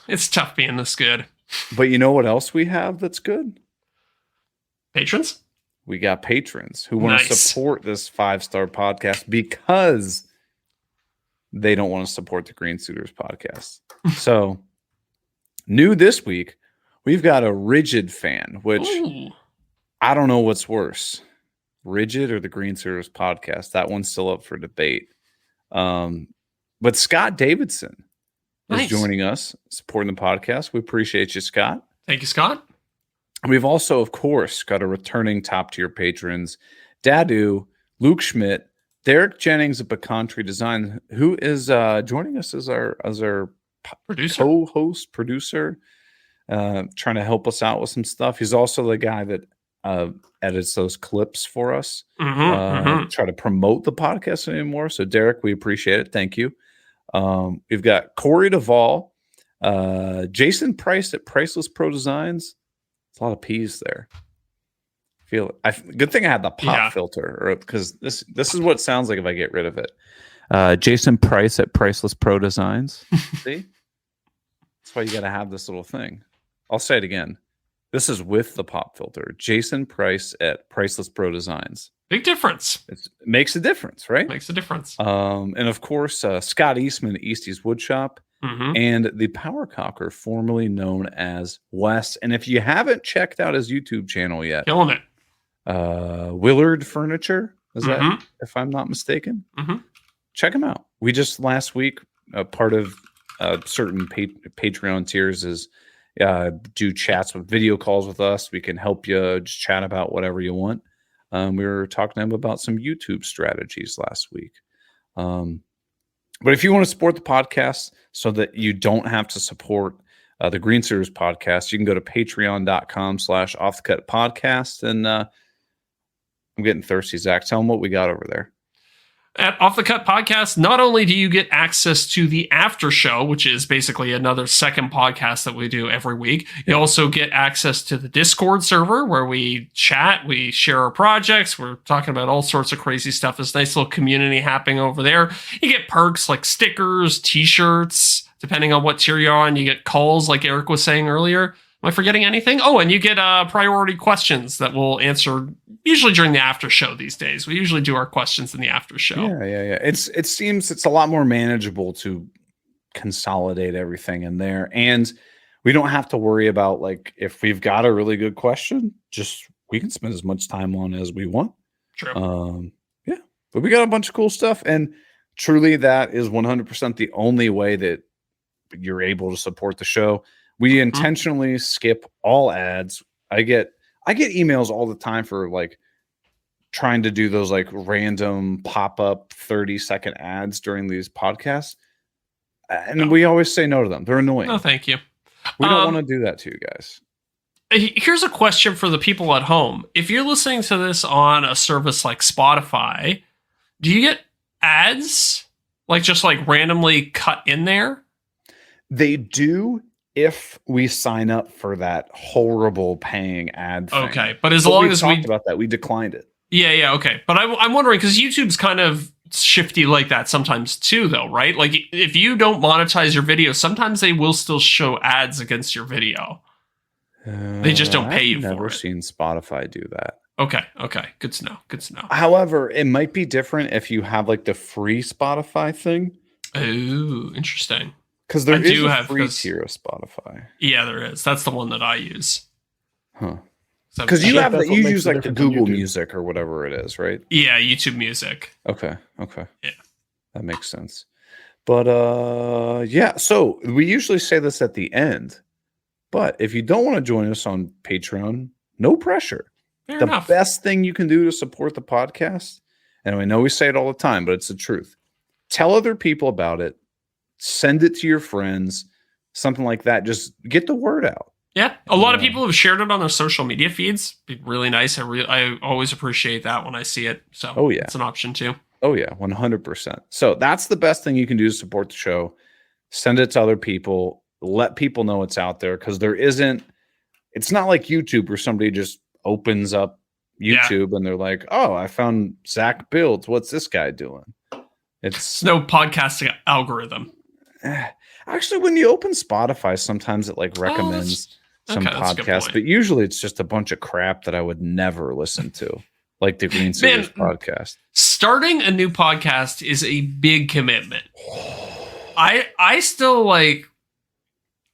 It's tough being this good. But you know what else we have that's good? Patrons? We got patrons who want to support this 5-star podcast because they don't want to support the Green Suiters podcast. So, new this week, we've got a Rigid fan, which I don't know what's worse, Rigid or the Green Suiters podcast. That one's still up for debate. But Scott Davidson is joining us, supporting the podcast. We appreciate you, Scott. Thank you, Scott. We've also, of course, got a returning top-tier patrons, Dadu, Luke Schmidt, Derek Jennings of Bacountry Design, who is joining us as our producer, co-host, producer, trying to help us out with some stuff. He's also the guy that edits those clips for us. Mm-hmm. Try to promote the podcast anymore. So Derek, we appreciate it. Thank you. We've got Corey Duvall, Jason Price at Priceless Pro Designs. It's a lot of P's there. Feel it. Good thing I had the pop filter, because this is what it sounds like if I get rid of it. Jason Price at Priceless Pro Designs. See, that's why you got to have this little thing. I'll say it again. This is with the pop filter. Jason Price at Priceless Pro Designs. Big difference. It makes a difference, right? Makes a difference. And of course, Scott Eastman at Eastie's Woodshop, and the Power Cocker, formerly known as Wes. And if you haven't checked out his YouTube channel yet, killing it. Willard Furniture, is that, if I'm not mistaken? Check him out. We just last week, part of certain Patreon tiers is do chats with video calls with us. We can help you just chat about whatever you want. We were talking to him about some YouTube strategies last week. But if you want to support the podcast so that you don't have to support the Green Series podcast, you can go to patreon.com/offthecutpodcast. And I'm getting thirsty, Zach. Tell them what we got over there. At Off the Cut Podcast, not only do you get access to the after show, which is basically another second podcast that we do every week, you also get access to the Discord server where we chat, we share our projects, we're talking about all sorts of crazy stuff. There's a nice little community happening over there. You get perks like stickers, t-shirts, depending on what tier you're on. You get calls like Eric was saying earlier. Am I forgetting anything? Oh, and you get priority questions that we'll answer usually during the after show these days. We usually do our questions in the after show. Yeah. It seems it's a lot more manageable to consolidate everything in there. And we don't have to worry about, like, if we've got a really good question, we can spend as much time on it as we want. True. But we got a bunch of cool stuff. And truly, that is 100% the only way that you're able to support the show. We intentionally skip all ads. I get emails all the time for like trying to do those like random pop-up 30-second ads during these podcasts. And we always say no to them. They're annoying. No, thank you. We don't want to do that to you guys. Here's a question for the people at home. If you're listening to this on a service like Spotify, do you get ads like just like randomly cut in there? They do. If we sign up for that horrible paying ad thing. Okay, but as long as we talked about that, we declined it. Yeah, okay. But I'm wondering, because YouTube's kind of shifty like that sometimes too, though, right? Like if you don't monetize your video, sometimes they will still show ads against your video. They just don't pay you for it. I've never seen Spotify do that. Okay. Good to know. However, it might be different if you have like the free Spotify thing. Oh, interesting. Because there is a free tier of Spotify. Yeah, there is. That's the one that I use. Huh. Because you use like the Google Music or whatever it is, right? Yeah, YouTube Music. Okay. Yeah. That makes sense. But so we usually say this at the end. But if you don't want to join us on Patreon, no pressure. Fair enough. The best thing you can do to support the podcast, and I know we say it all the time, but it's the truth. Tell other people about it. Send it to your friends, something like that. Just get the word out. Yeah. A lot of people have shared it on their social media feeds. Be really nice. I always appreciate that when I see it. So it's an option too. Oh yeah, 100%. So that's the best thing you can do to support the show. Send it to other people. Let people know it's out there, because it's not like YouTube where somebody just opens up YouTube and they're like, oh, I found Zach Builds. What's this guy doing? It's no podcasting algorithm. Actually, when you open Spotify, sometimes it like recommends some podcasts, but usually it's just a bunch of crap that I would never listen to, like the Green Series podcast. Starting a new podcast is a big commitment. I still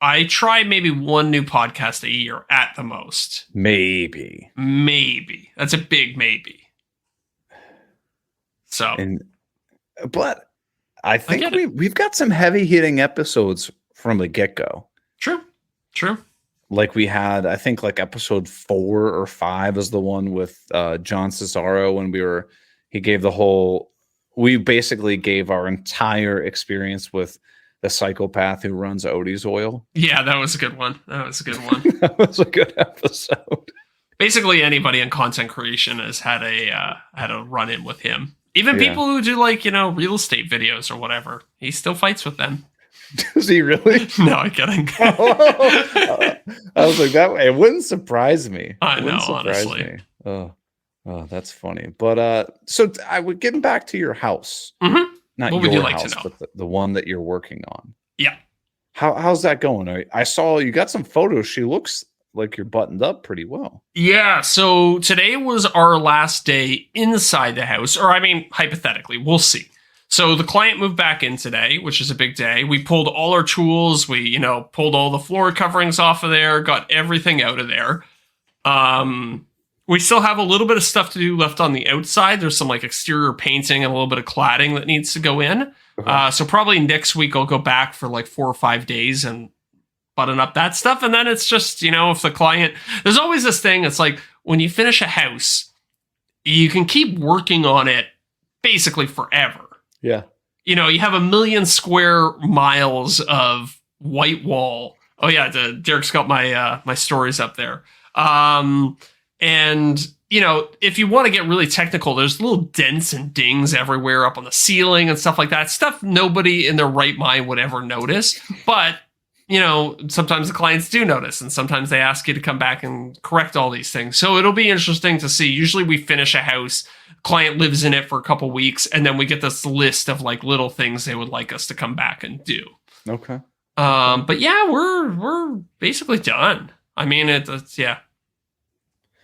I try maybe one new podcast a year at the most. Maybe. That's a big maybe. So, but I think we've got some heavy hitting episodes from the get go. True. Like we had, I think like episode 4 or 5 is the one with John Cesaro when he gave we basically gave our entire experience with the psychopath who runs Odie's Oil. Yeah, that was a good one. That was a good episode. Basically, anybody in content creation has had a run in with him. Even people who do like real estate videos or whatever, he still fights with them. Does he really? No, I'm kidding. I was like that. It wouldn't surprise me. I know, honestly. Oh, that's funny. But so I would getting back to your house. Mm-hmm. Not what your would you like house, to know? but the one that you're working on. Yeah. How's that going? I saw you got some photos. She looks like you're buttoned up pretty well. Yeah. So today was our last day inside the house, or I mean, hypothetically, we'll see. So the client moved back in today, which is a big day. We pulled all our tools. We, pulled all the floor coverings off of there, got everything out of there. We still have a little bit of stuff to do left on the outside. There's some like exterior painting and a little bit of cladding that needs to go in. So probably next week I'll go back for like 4 or 5 days and button up that stuff. And then it's just, if the client, there's always this thing. It's like when you finish a house, you can keep working on it basically forever. Yeah. You have 1 million square miles of white wall. Oh yeah. Derek's got my stories up there. And if you want to get really technical, there's little dents and dings everywhere up on the ceiling and stuff like that. Stuff nobody in their right mind would ever notice. But, sometimes the clients do notice, and sometimes they ask you to come back and correct all these things. So it'll be interesting to see. Usually we finish a house, client lives in it for a couple weeks, and then we get this list of like little things they would like us to come back and do. Okay. But yeah, we're basically done. I mean, it's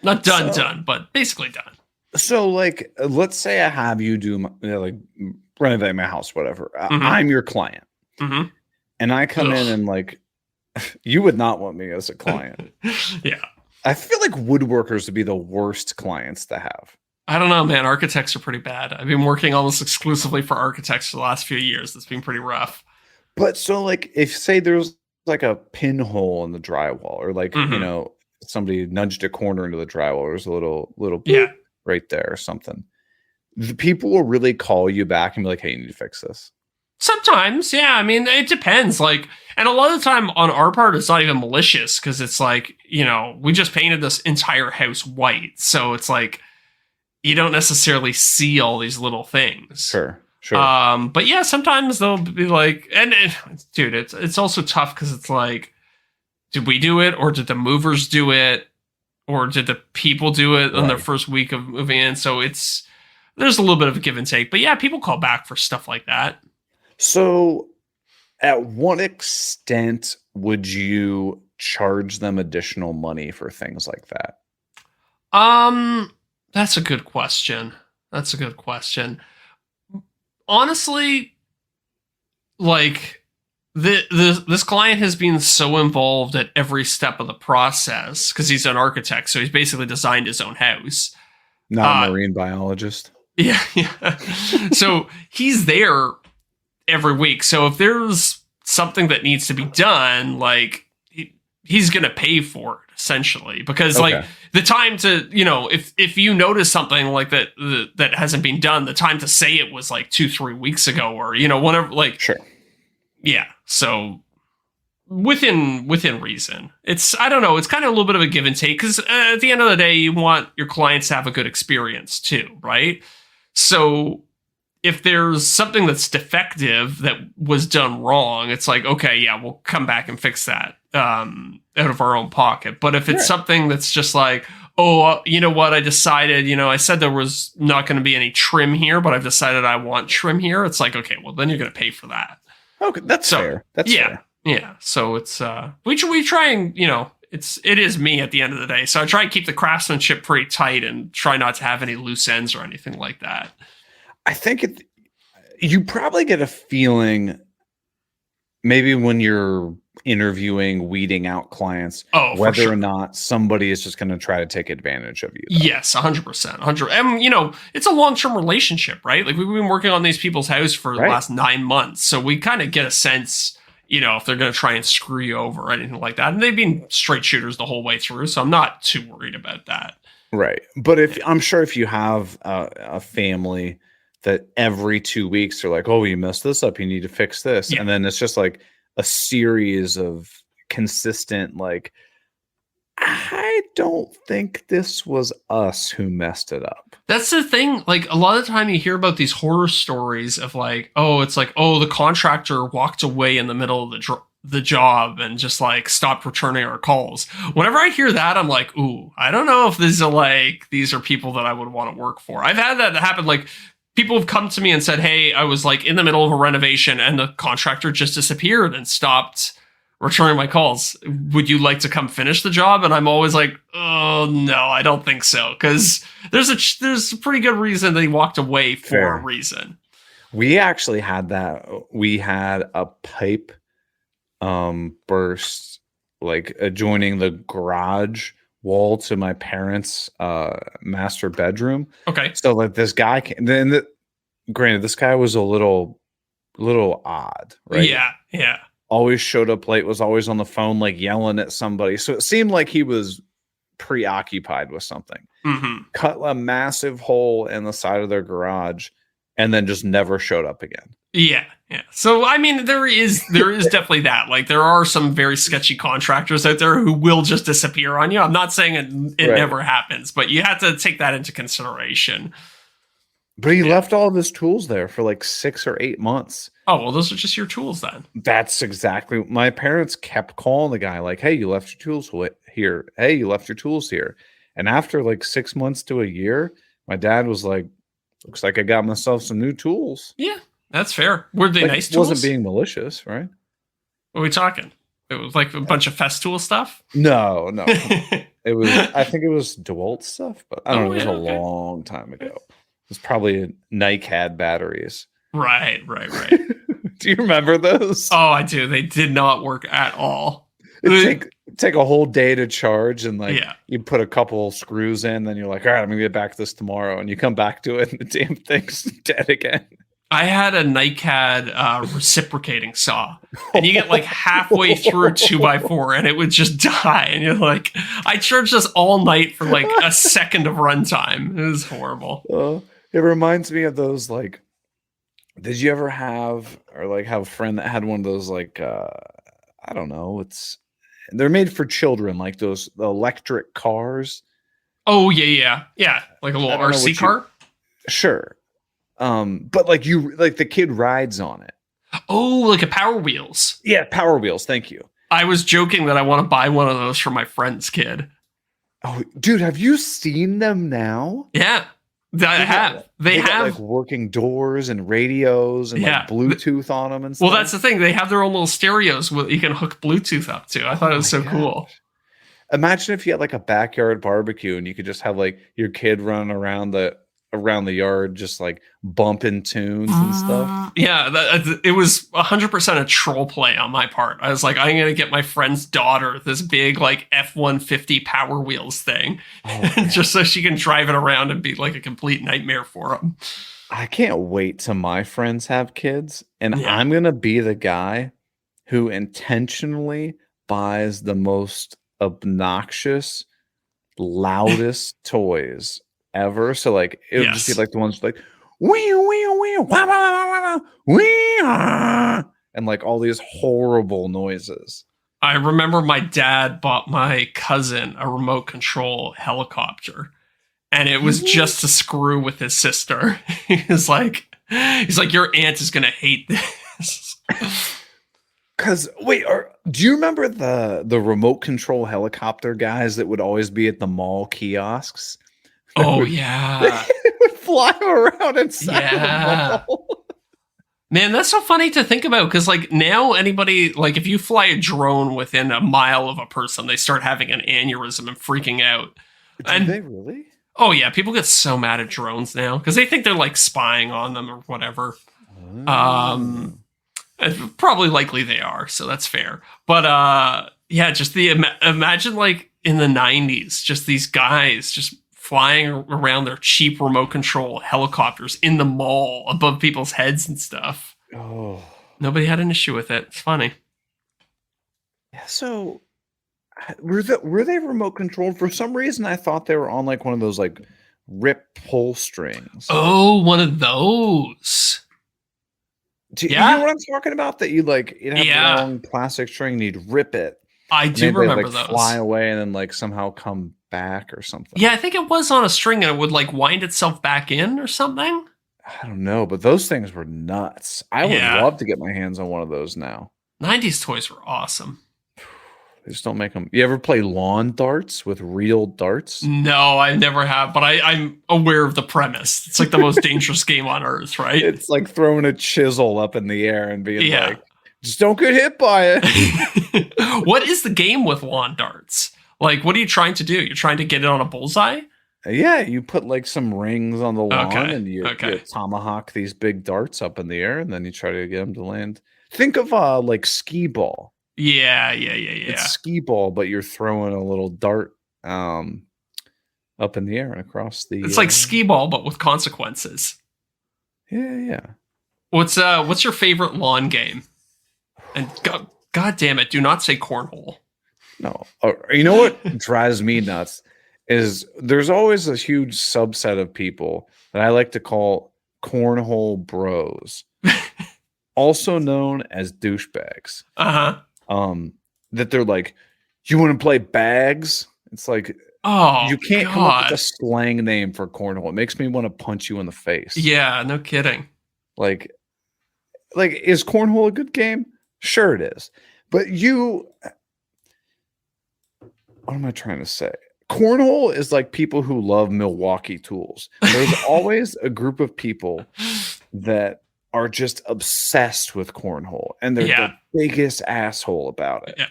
not done, but basically done. So, like, let's say I have you do like renovate my house, whatever. Mm-hmm. I'm your client, and I come in and like, you would not want me as a client. Yeah, I feel like woodworkers would be the worst clients to have. I don't know, man. Architects are pretty bad. I've been working almost exclusively for architects for the last few years. It's been pretty rough. But so, like, if say there's like a pinhole in the drywall, or like somebody nudged a corner into the drywall, there's a little boop right there or something. The people will really call you back and be like, "Hey, you need to fix this." Sometimes, yeah. I mean, it depends. Like, and a lot of the time on our part, it's not even malicious because it's like, we just painted this entire house white, so it's like you don't necessarily see all these little things. Sure. But yeah, sometimes they'll be like, dude, it's also tough because it's like, did we do it, or did the movers do it, or did the people do it on their first week of moving in? So there's a little bit of a give and take. But yeah, people call back for stuff like that. So at what extent would you charge them additional money for things like that? That's a good question. Honestly, like this client has been so involved at every step of the process because he's an architect, so he's basically designed his own house. Not a marine biologist. Yeah. So he's there every week. So if there's something that needs to be done, like he's going to pay for it essentially, because like the time to, if you notice something like that hasn't been done, the time to say it was like 2-3 weeks ago, or, whatever, like, sure. Yeah. So within reason, I don't know. It's kind of a little bit of a give and take because at the end of the day, you want your clients to have a good experience too. Right. So if there's something that's defective that was done wrong, it's like, okay, yeah, we'll come back and fix that out of our own pocket. But if it's something that's just like, oh, you know what, I decided, I said there was not going to be any trim here, but I've decided I want trim here. It's like, okay, well, then you're going to pay for that. Okay, that's fair. That's fair. Yeah. So it's we try and, it is me at the end of the day. So I try and keep the craftsmanship pretty tight and try not to have any loose ends or anything like that. I think you probably get a feeling maybe when you're interviewing, weeding out clients, whether or not somebody is just going to try to take advantage of you. Though. Yes, 100%. 100%. And, it's a long-term relationship, right? Like we've been working on these people's house for the last 9 months. So we kind of get a sense, if they're going to try and screw you over or anything like that. And they've been straight shooters the whole way through. So I'm not too worried about that. Right. But I'm sure if you have a family that every 2 weeks they're like, oh, you messed this up, you need to fix this. Yeah. And then it's just like a series of consistent, like I don't think this was us who messed it up. That's the thing. Like a lot of the time you hear about these horror stories of like, oh, it's like, oh, the contractor walked away in the middle of the job and just like stopped returning our calls. Whenever I hear that, I'm like, ooh, I don't know if these are people that I would want to work for. I've had that happen. Like people have come to me and said, hey, I was like in the middle of a renovation and the contractor just disappeared and stopped returning my calls. Would you like to come finish the job? And I'm always like, oh no, I don't think so, because there's a pretty good reason they walked away for Fair. a reason. We actually had that. We had a pipe burst like adjoining the garage wall to my parents' master bedroom. Okay. So like this guy came, granted, this guy was a little odd, right? Yeah. Always showed up late, was always on the phone, like yelling at somebody. So it seemed like he was preoccupied with something. Mm-hmm. Cut a massive hole in the side of their garage and then just never showed up again. Yeah. So I mean, there is definitely that. Like there are some very sketchy contractors out there who will just disappear on you. I'm not saying it Right. never happens, but you have to take that into consideration. But he left all of his tools there for like 6 or 8 months. Oh, well, those are just your tools then. That's exactly. My parents kept calling the guy like, hey, you left your tools here. Hey, you left your tools here. And after like 6 months to a year, my dad was like, looks like I got myself some new tools. Yeah, that's fair. Were they Like, nice it tools? wasn't being malicious, right? What are we talking? It was like a bunch of Festool stuff? No. It was, I think it was DeWalt stuff, but I don't know. It was yeah, a okay. long time ago. It was probably NiCad batteries. Right. Do you remember those? Oh, I do. They did not work at all. It take a whole day to charge, and like Yeah. you put a couple screws in, then you're like, all right, I'm gonna get back to this tomorrow, and you come back to it, and the damn thing's dead again. I had a NiCad reciprocating saw, and you get like halfway through a 2x4 and it would just die. And you're like, I charged this all night for like a second of runtime. It was horrible. It reminds me of those like, did you ever have a friend that had one of those like, I don't know, they're made for children, like those electric cars. Oh, yeah. Like a little I don't know RC what car. Sure. But like the kid rides on it. Oh, like a Power Wheels. Yeah, Power Wheels. Thank you. I was joking that I want to buy one of those for my friend's kid. Oh, dude, have you seen them now? Yeah, I have. They got, have like working doors and radios and like Bluetooth on them and stuff. Well, that's the thing. They have their own little stereos you can hook Bluetooth up to. I thought it was so cool. Imagine if you had like a backyard barbecue and you could just have like your kid running around the yard, just like bumping tunes and stuff. Yeah, it was 100% a troll play on my part. I was like, I'm going to get my friend's daughter this big like F-150 Power Wheels thing, just so she can drive it around and be like a complete nightmare for him. I can't wait till my friends have kids, and I'm going to be the guy who intentionally buys the most obnoxious, loudest toys ever. So like it would just be like the ones like wee wee wee wah, wah, wah, wee, and like all these horrible noises. I remember my dad bought my cousin a remote control helicopter, and it was just to screw with his sister. He's like, your aunt is gonna hate this. Because do you remember the remote control helicopter guys that would always be at the mall kiosks? Oh yeah, they would fly around inside the mall. Man, that's so funny to think about, because like now anybody, like if you fly a drone within a mile of a person, they start having an aneurysm and freaking out. Do they really? Oh yeah, people get so mad at drones now because they think they're like spying on them or whatever. Probably likely they are, so that's fair. But yeah, just imagine like in the 90s, just these guys just flying around their cheap remote control helicopters in the mall above people's heads and stuff. Oh, nobody had an issue with it. It's funny. Yeah. So were they remote controlled? For some reason, I thought they were on like one of those like rip pull strings. Oh, one of those. You know what I'm talking about? That you'd have a long plastic string and you'd rip it. I And do they'd remember like those. fly away and then like somehow come back or something. Yeah, I think it was on a string and it would like wind itself back in or something. I don't know, but those things were nuts. I would Yeah. love to get my hands on one of those now. 90s toys were awesome. They just don't make them. You ever play lawn darts with real darts? No, I never have, but I'm aware of the premise. It's like the most dangerous game on earth, right? It's like throwing a chisel up in the air and being Yeah. like, just don't get hit by it. What is the game with lawn darts? Like, what are you trying to do? You're trying to get it on a bullseye? Yeah, you put like some rings on the lawn Okay, and you okay. tomahawk these big darts up in the air and then you try to get them to land. Think of like skee ball. Yeah. It's skee ball, but you're throwing a little dart up in the air and across the. It's like skee ball, but with consequences. Yeah. What's your favorite lawn game? And God damn it, do not say cornhole. No, you know what drives me nuts is there's always a huge subset of people that I like to call cornhole bros, also known as douchebags. That they're like, you want to play bags? It's like, oh, you can't God. come up with a slang name for cornhole. It makes me want to punch you in the face. Yeah, no kidding. Like, is cornhole a good game? Sure it is. But what am I trying to say? Cornhole is like people who love Milwaukee tools. There's always a group of people that are just obsessed with cornhole, and they're the biggest asshole about it. Yeah.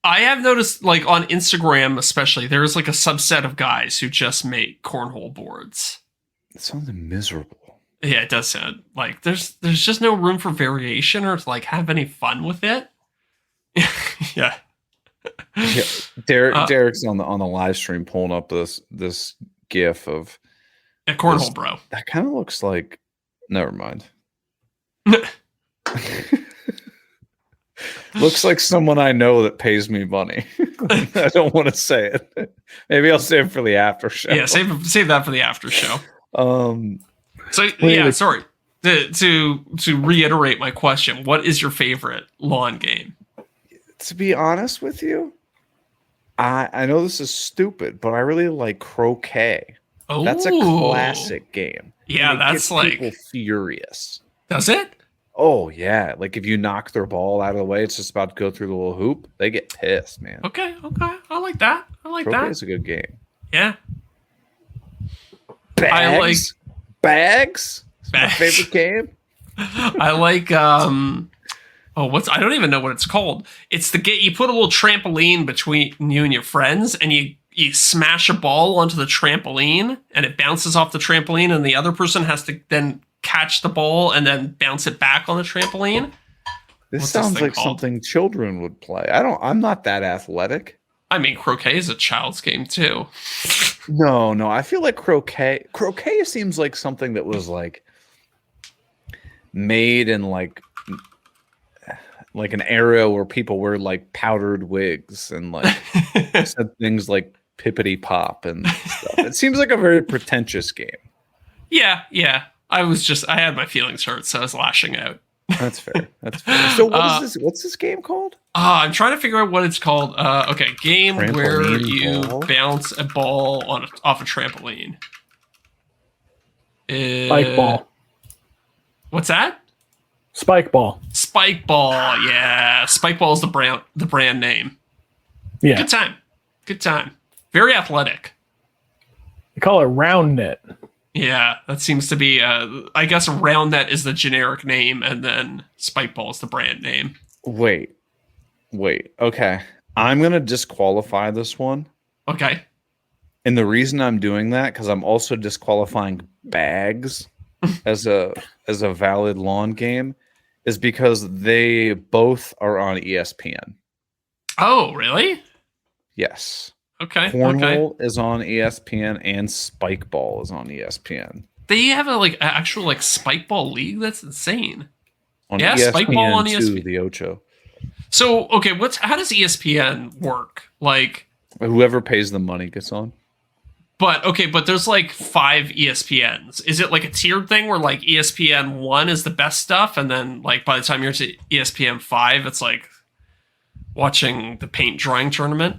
I have noticed, like on Instagram especially, there's like a subset of guys who just make cornhole boards. It sounds miserable. Yeah, it does sound like there's just no room for variation or to like have any fun with it. Yeah. Yeah, Derek's on the live stream pulling up this gif of a cornhole bro. That kind of looks like. Never mind. Looks like someone I know that pays me money. I don't want to say it. Maybe I'll save it for the after show. Yeah, save that for the after show. Sorry. To reiterate my question, what is your favorite lawn game? To be honest with you, I know this is stupid, but I really like croquet. Oh, that's a classic game. Yeah, that's like people furious. Does it? Oh yeah, like if you knock their ball out of the way, it's just about to go through the little hoop. They get pissed, man. Okay, I like that. Croquet is a good game. Yeah. Bags. Bags. It's my favorite game. I like I don't even know what it's called. It's the game you put a little trampoline between you and your friends, and you smash a ball onto the trampoline, and it bounces off the trampoline, and the other person has to then catch the ball and then bounce it back on the trampoline. This sounds like something children would play. I'm not that athletic. I mean, croquet is a child's game too. No, I feel like croquet seems like something that was like made in like an era where people wear like powdered wigs and like said things like pippity pop and stuff. It seems like a very pretentious game. Yeah. I had my feelings hurt, so I was lashing out. That's fair. So what is this? What's this game called? I'm trying to figure out what it's called. Okay, game Trampoline where you ball? bounce a ball off a trampoline. Spike ball. What's that? Spike ball. Spike ball. Yeah, Spike ball is the brand name. Yeah. Good time. Very athletic. They call it round net. Yeah, that seems to be. I guess round net is the generic name, and then Spike ball is the brand name. Wait. Okay, I'm gonna disqualify this one. Okay. And the reason I'm doing that because I'm also disqualifying bags as a valid lawn game is because they both are on ESPN. Oh, really? Yes. Okay. Cornhole is on ESPN and Spike Ball is on ESPN. They have a actual Spike Ball league. That's insane. Yeah, ESPN Spike Ball on ESPN. The Ocho. So okay, how does ESPN work? Like whoever pays the money gets on. But there's like 5 ESPNs. Is it like a tiered thing where like ESPN 1 is the best stuff, and then like by the time you're to ESPN 5, it's like watching the paint drawing tournament.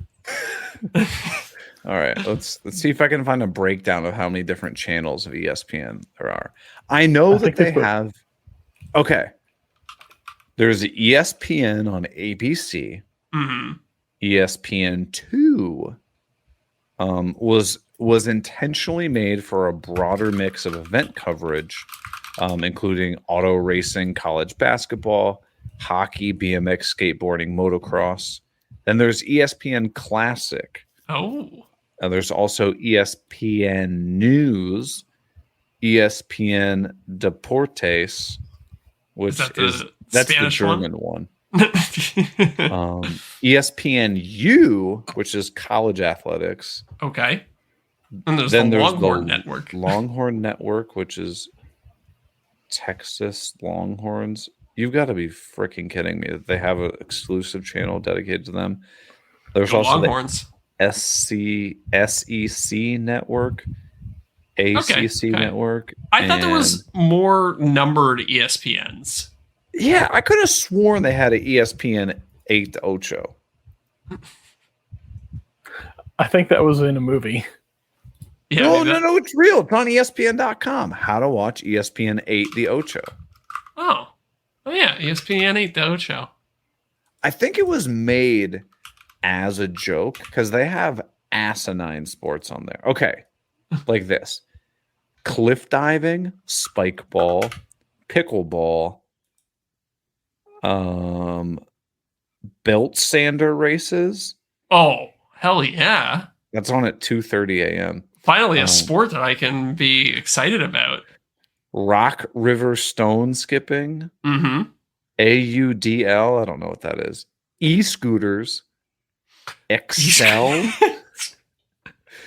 All right, let's see if I can find a breakdown of how many different channels of ESPN there are. I know that they have. Okay, there's ESPN on ABC. Mm-hmm. ESPN2 was intentionally made for a broader mix of event coverage, including auto racing, college basketball, hockey, BMX, skateboarding, motocross. Then there's ESPN Classic. Oh. There's also ESPN News, ESPN Deportes, which that's Spanish the German one. ESPN U, which is college athletics. Okay. And there's the Longhorn Network. Longhorn Network, which is Texas Longhorns. You've got to be freaking kidding me that they have an exclusive channel dedicated to them. There's also Longhorns. The SEC Network, ACC Network. I thought there was more numbered ESPNs. Yeah, I could have sworn they had an ESPN8 Ocho. I think that was in a movie. Yeah, no, it's real. It's on ESPN.com. How to watch ESPN8 the Ocho. Oh yeah, ESPN8 the Ocho. I think it was made as a joke because they have asinine sports on there. Okay, like this: cliff diving, spike ball, pickleball, belt sander races. Oh, hell yeah. That's on at 2:30 a.m. Finally a sport that I can be excited about. Rock River stone skipping. Mm-hmm. AUDL. I don't know what that is. E-scooters. Excel.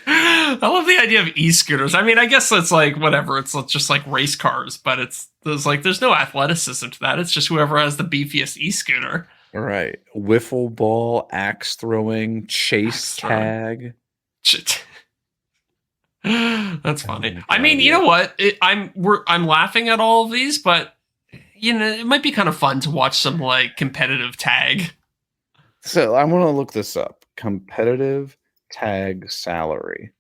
I love the idea of e-scooters. I mean, I guess it's like whatever. It's just like race cars, but there's no athleticism to that. It's just whoever has the beefiest e-scooter. All right. Wiffle ball, axe throwing, chase tag. That's funny. I mean, you know what? I'm laughing at all of these, but it might be kind of fun to watch some like competitive tag. So I'm gonna look this up. Competitive tag salary.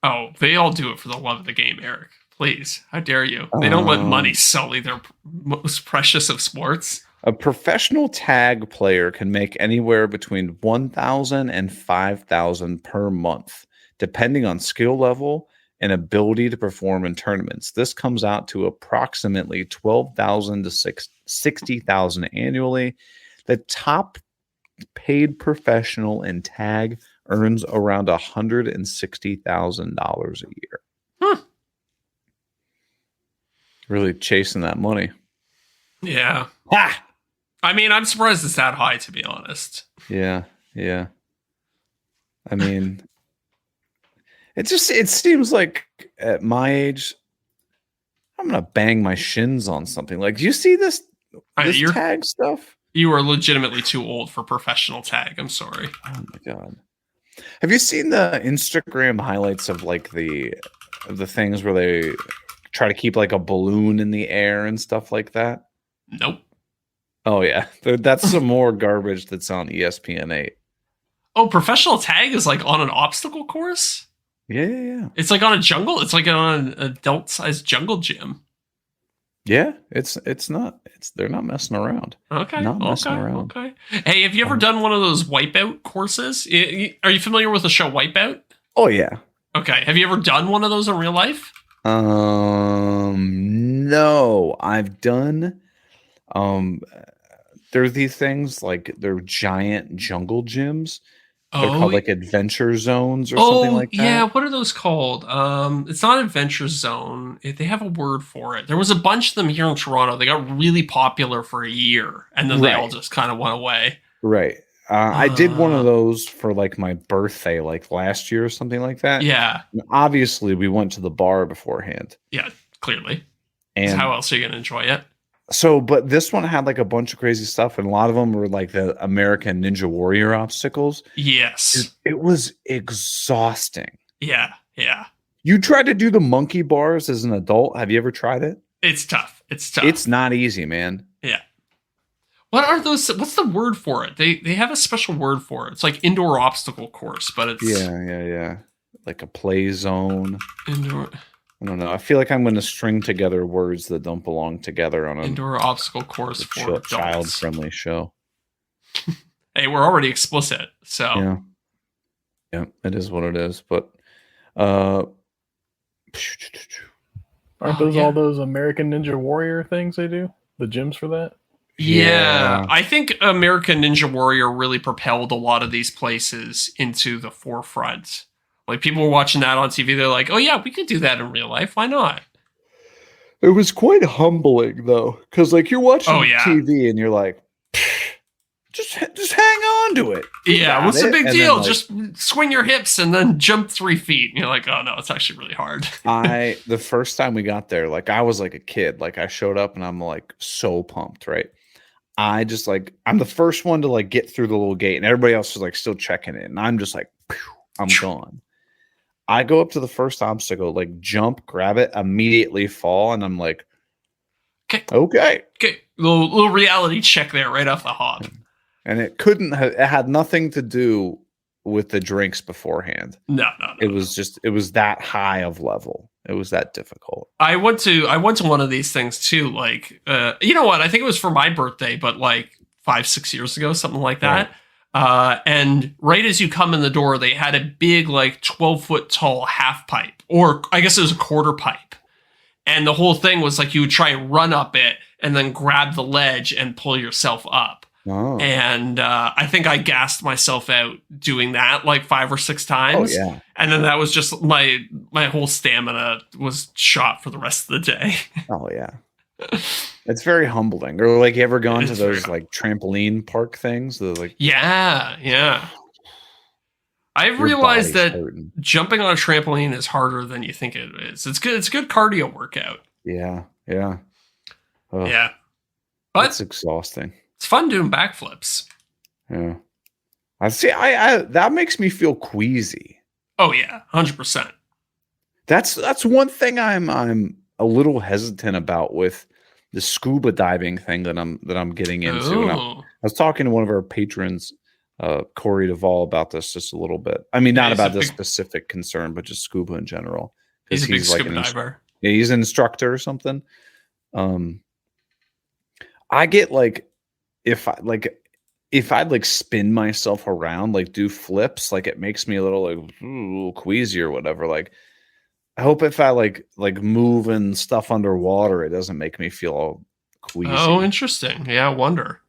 Oh, they all do it for the love of the game, Eric. Please, how dare you? They don't let money sully their most precious of sports. A professional tag player can make anywhere between $1,000 and $5,000 per month, depending on skill level and ability to perform in tournaments. This comes out to approximately $12,000 to $60,000 annually. The top paid professional in tag earns around $160,000 a year. Really chasing that money. Yeah. Ha! I mean, I'm surprised it's that high, to be honest. Yeah. I mean, it seems like at my age, I'm gonna bang my shins on something. Like, do you see this tag stuff? You are legitimately too old for professional tag. I'm sorry. Oh my god. Have you seen the Instagram highlights of like the things where they try to keep like a balloon in the air and stuff like that? Nope. Oh yeah, that's some more garbage that's on ESPN8. Oh, professional tag is like on an obstacle course? Yeah. It's like on a jungle. It's like on an adult-sized jungle gym. Yeah, they're not messing around. Okay. Not messing around. Okay. Hey, have you ever done one of those wipeout courses? Are you familiar with the show Wipeout? Oh yeah. Okay. Have you ever done one of those in real life? No. I've done there are these things like they're giant jungle gyms. They're called like adventure zones or something like that. Yeah, what are those called? It's not Adventure Zone. They have a word for it. There was a bunch of them here in Toronto. They got really popular for a year, and then they all just kind of went away. Right. I did one of those for like my birthday, like last year or something like that. Yeah. And obviously, we went to the bar beforehand. Yeah, clearly. And how else are you going to enjoy it? So, but this one had like a bunch of crazy stuff, and a lot of them were like the American Ninja Warrior obstacles. Yes. It was exhausting. Yeah. You tried to do the monkey bars as an adult. Have you ever tried it? It's tough. It's not easy, man. Yeah. What are those? What's the word for it? They have a special word for it. It's like indoor obstacle course, but it's Yeah. Like a play zone. indoor I don't know. I feel like I'm going to string together words that don't belong together on indoor obstacle course for adults. Child-friendly show. Hey, we're already explicit, so yeah, it is what it is. But Aren't those all those American Ninja Warrior things they do? The gyms for that? Yeah, I think American Ninja Warrior really propelled a lot of these places into the forefront. Like people were watching that on TV, they're like, "Oh yeah, we could do that in real life. Why not?" it was quite humbling though, because like you're watching TV and you're like, just hang on to it. Yeah, what's the big deal? Like, just swing your hips and then jump 3 feet. And you're like, oh no, it's actually really hard. The first time we got there, like I was like a kid. Like I showed up and I'm like so pumped, right? I just like I'm the first one to like get through the little gate, and everybody else is like still checking it, and I'm just like, I'm gone. I go up to the first obstacle, like jump, grab it, immediately fall, and I'm like, okay. Little reality check there right off the hop. And it it had nothing to do with the drinks beforehand. No. It was that high of level. It was that difficult. I went to one of these things too. Like, you know what? I think it was for my birthday, but like 5-6 years ago, something like that. Right. And right as you come in the door, they had a big, like 12-foot tall half pipe, or I guess it was a quarter pipe. And the whole thing was like you would try and run up it and then grab the ledge and pull yourself up. Oh. And I think I gassed myself out doing that like 5 or 6 times. Oh, yeah. And then that was just my whole stamina was shot for the rest of the day. Oh, yeah. It's very humbling. Or like, you ever gone to those like trampoline park things? Yeah. I've realized that jumping on a trampoline is harder than you think it is. It's good. It's a good cardio workout. Yeah. Ugh. Yeah. But it's exhausting. It's fun doing backflips. Yeah. I see. I that makes me feel queasy. Oh yeah, 100%. That's one thing I'm a little hesitant about with the scuba diving thing that I'm getting into. I was talking to one of our patrons, Corey Duvall, about this just a little bit. I mean, not about this specific concern, but just scuba in general. He's a big scuba diver. Yeah, he's an instructor or something. I get like if I'd like spin myself around, like do flips, like it makes me a little queasy or whatever. Like I hope if I like move and stuff underwater, it doesn't make me feel all queasy. Oh, interesting. Yeah, I wonder.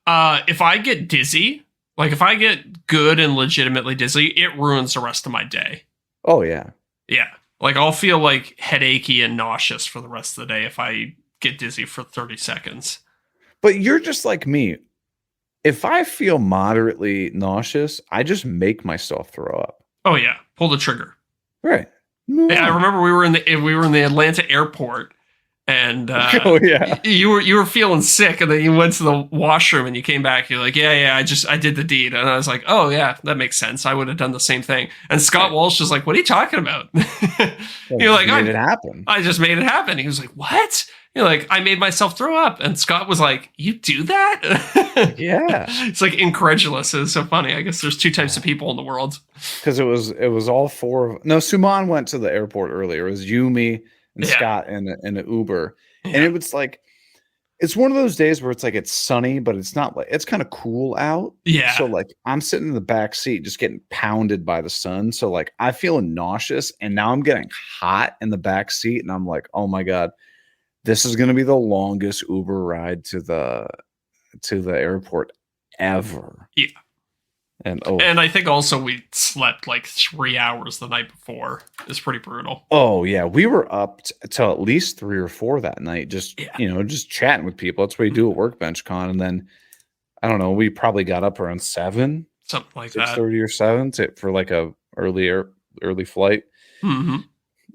If I get dizzy, like if I get good and legitimately dizzy, it ruins the rest of my day. Oh yeah. Yeah. Like I'll feel like headachy and nauseous for the rest of the day if I get dizzy for 30 seconds. But you're just like me. If I feel moderately nauseous, I just make myself throw up. Oh yeah, pull the trigger. Right. Yeah, I remember we were in the Atlanta airport, and you were feeling sick, and then you went to the washroom, and you came back. You're like, yeah, I did the deed, and I was like, oh yeah, that makes sense. I would have done the same thing. And Scott Walsh was like, what are you talking about? You're like, I made it happen. I just made it happen. He was like, what? You're like, I made myself throw up. And Scott was like, you do that? Yeah. It's like incredulous. It's so funny. I guess there's 2 types of people in the world. Because it was all 4 of no, Suman went to the airport earlier. It was you, me, and Scott in an Uber. Yeah. And it was like it's one of those days where it's like it's sunny, but it's not like it's kind of cool out. Yeah. So like I'm sitting in the back seat just getting pounded by the sun. So like I feel nauseous, and now I'm getting hot in the back seat, and I'm like, oh my God. This is going to be the longest Uber ride to the airport ever. Yeah. And I think also we slept like 3 hours the night before. It's pretty brutal. Oh yeah. We were up till at least 3 or 4 that night. Just, just chatting with people. That's what you do at Workbench Con. And then I don't know, we probably got up around 7, something like 6:30 or 7 for like a early flight. Mm-hmm.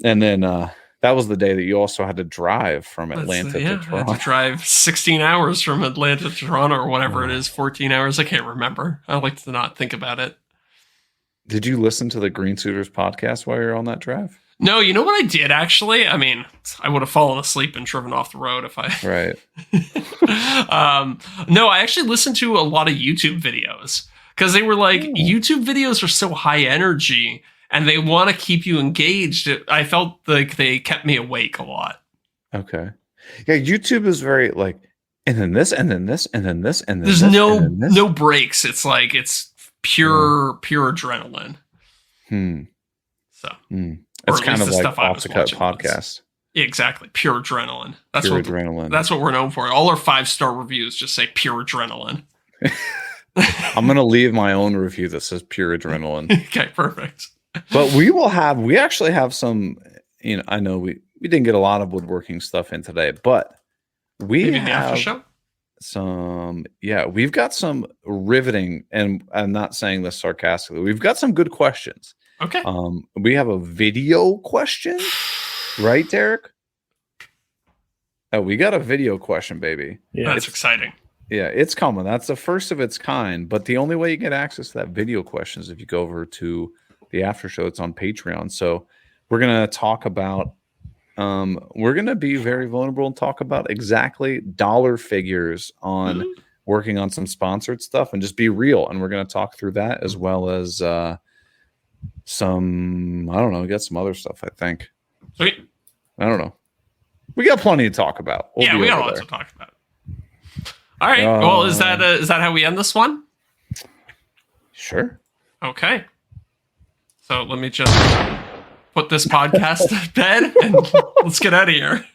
And then, that was the day that you also had to drive from Atlanta to Toronto. I had to drive 16 hours from Atlanta to Toronto or whatever it is, 14 hours. I can't remember. I like to not think about it. Did you listen to the Green Suiters podcast while you're on that drive? No, you know what I did actually? I mean, I would have fallen asleep and driven off the road if I. Right. No, I actually listened to a lot of YouTube videos because they were like, YouTube videos are so high energy and they want to keep you engaged. I felt like they kept me awake a lot. Okay. Yeah, YouTube is very like, and then this, and then this, and then this, and then there's this, no and then this. no breaks. It's like it's pure adrenaline. So It's at kind least of the like stuff I off was the cut watching podcast. Yeah, exactly, pure adrenaline. That's Pure what adrenaline. That's what we're known for. All our 5-star reviews just say pure adrenaline. I'm gonna leave my own review that says pure adrenaline. Okay, perfect. But we actually have some, I know we didn't get a lot of woodworking stuff in today, but we Maybe in the after have show. We've got some riveting, and I'm not saying this sarcastically. We've got some good questions. Okay. We have a video question, right, Derek? Oh, we got a video question, baby. Yeah, That's exciting. Yeah, it's coming. That's the first of its kind. But the only way you get access to that video question is if you go over to the after show. It's on Patreon. So we're gonna talk about. We're gonna be very vulnerable and talk about exactly dollar figures on working on some sponsored stuff and just be real. And we're gonna talk through that as well as some. I don't know. We got some other stuff. I think. Sweet. I don't know. We got plenty to talk about. We got lots to talk about. All right. Well, is that how we end this one? Sure. Okay. So let me just put this podcast to bed and let's get out of here.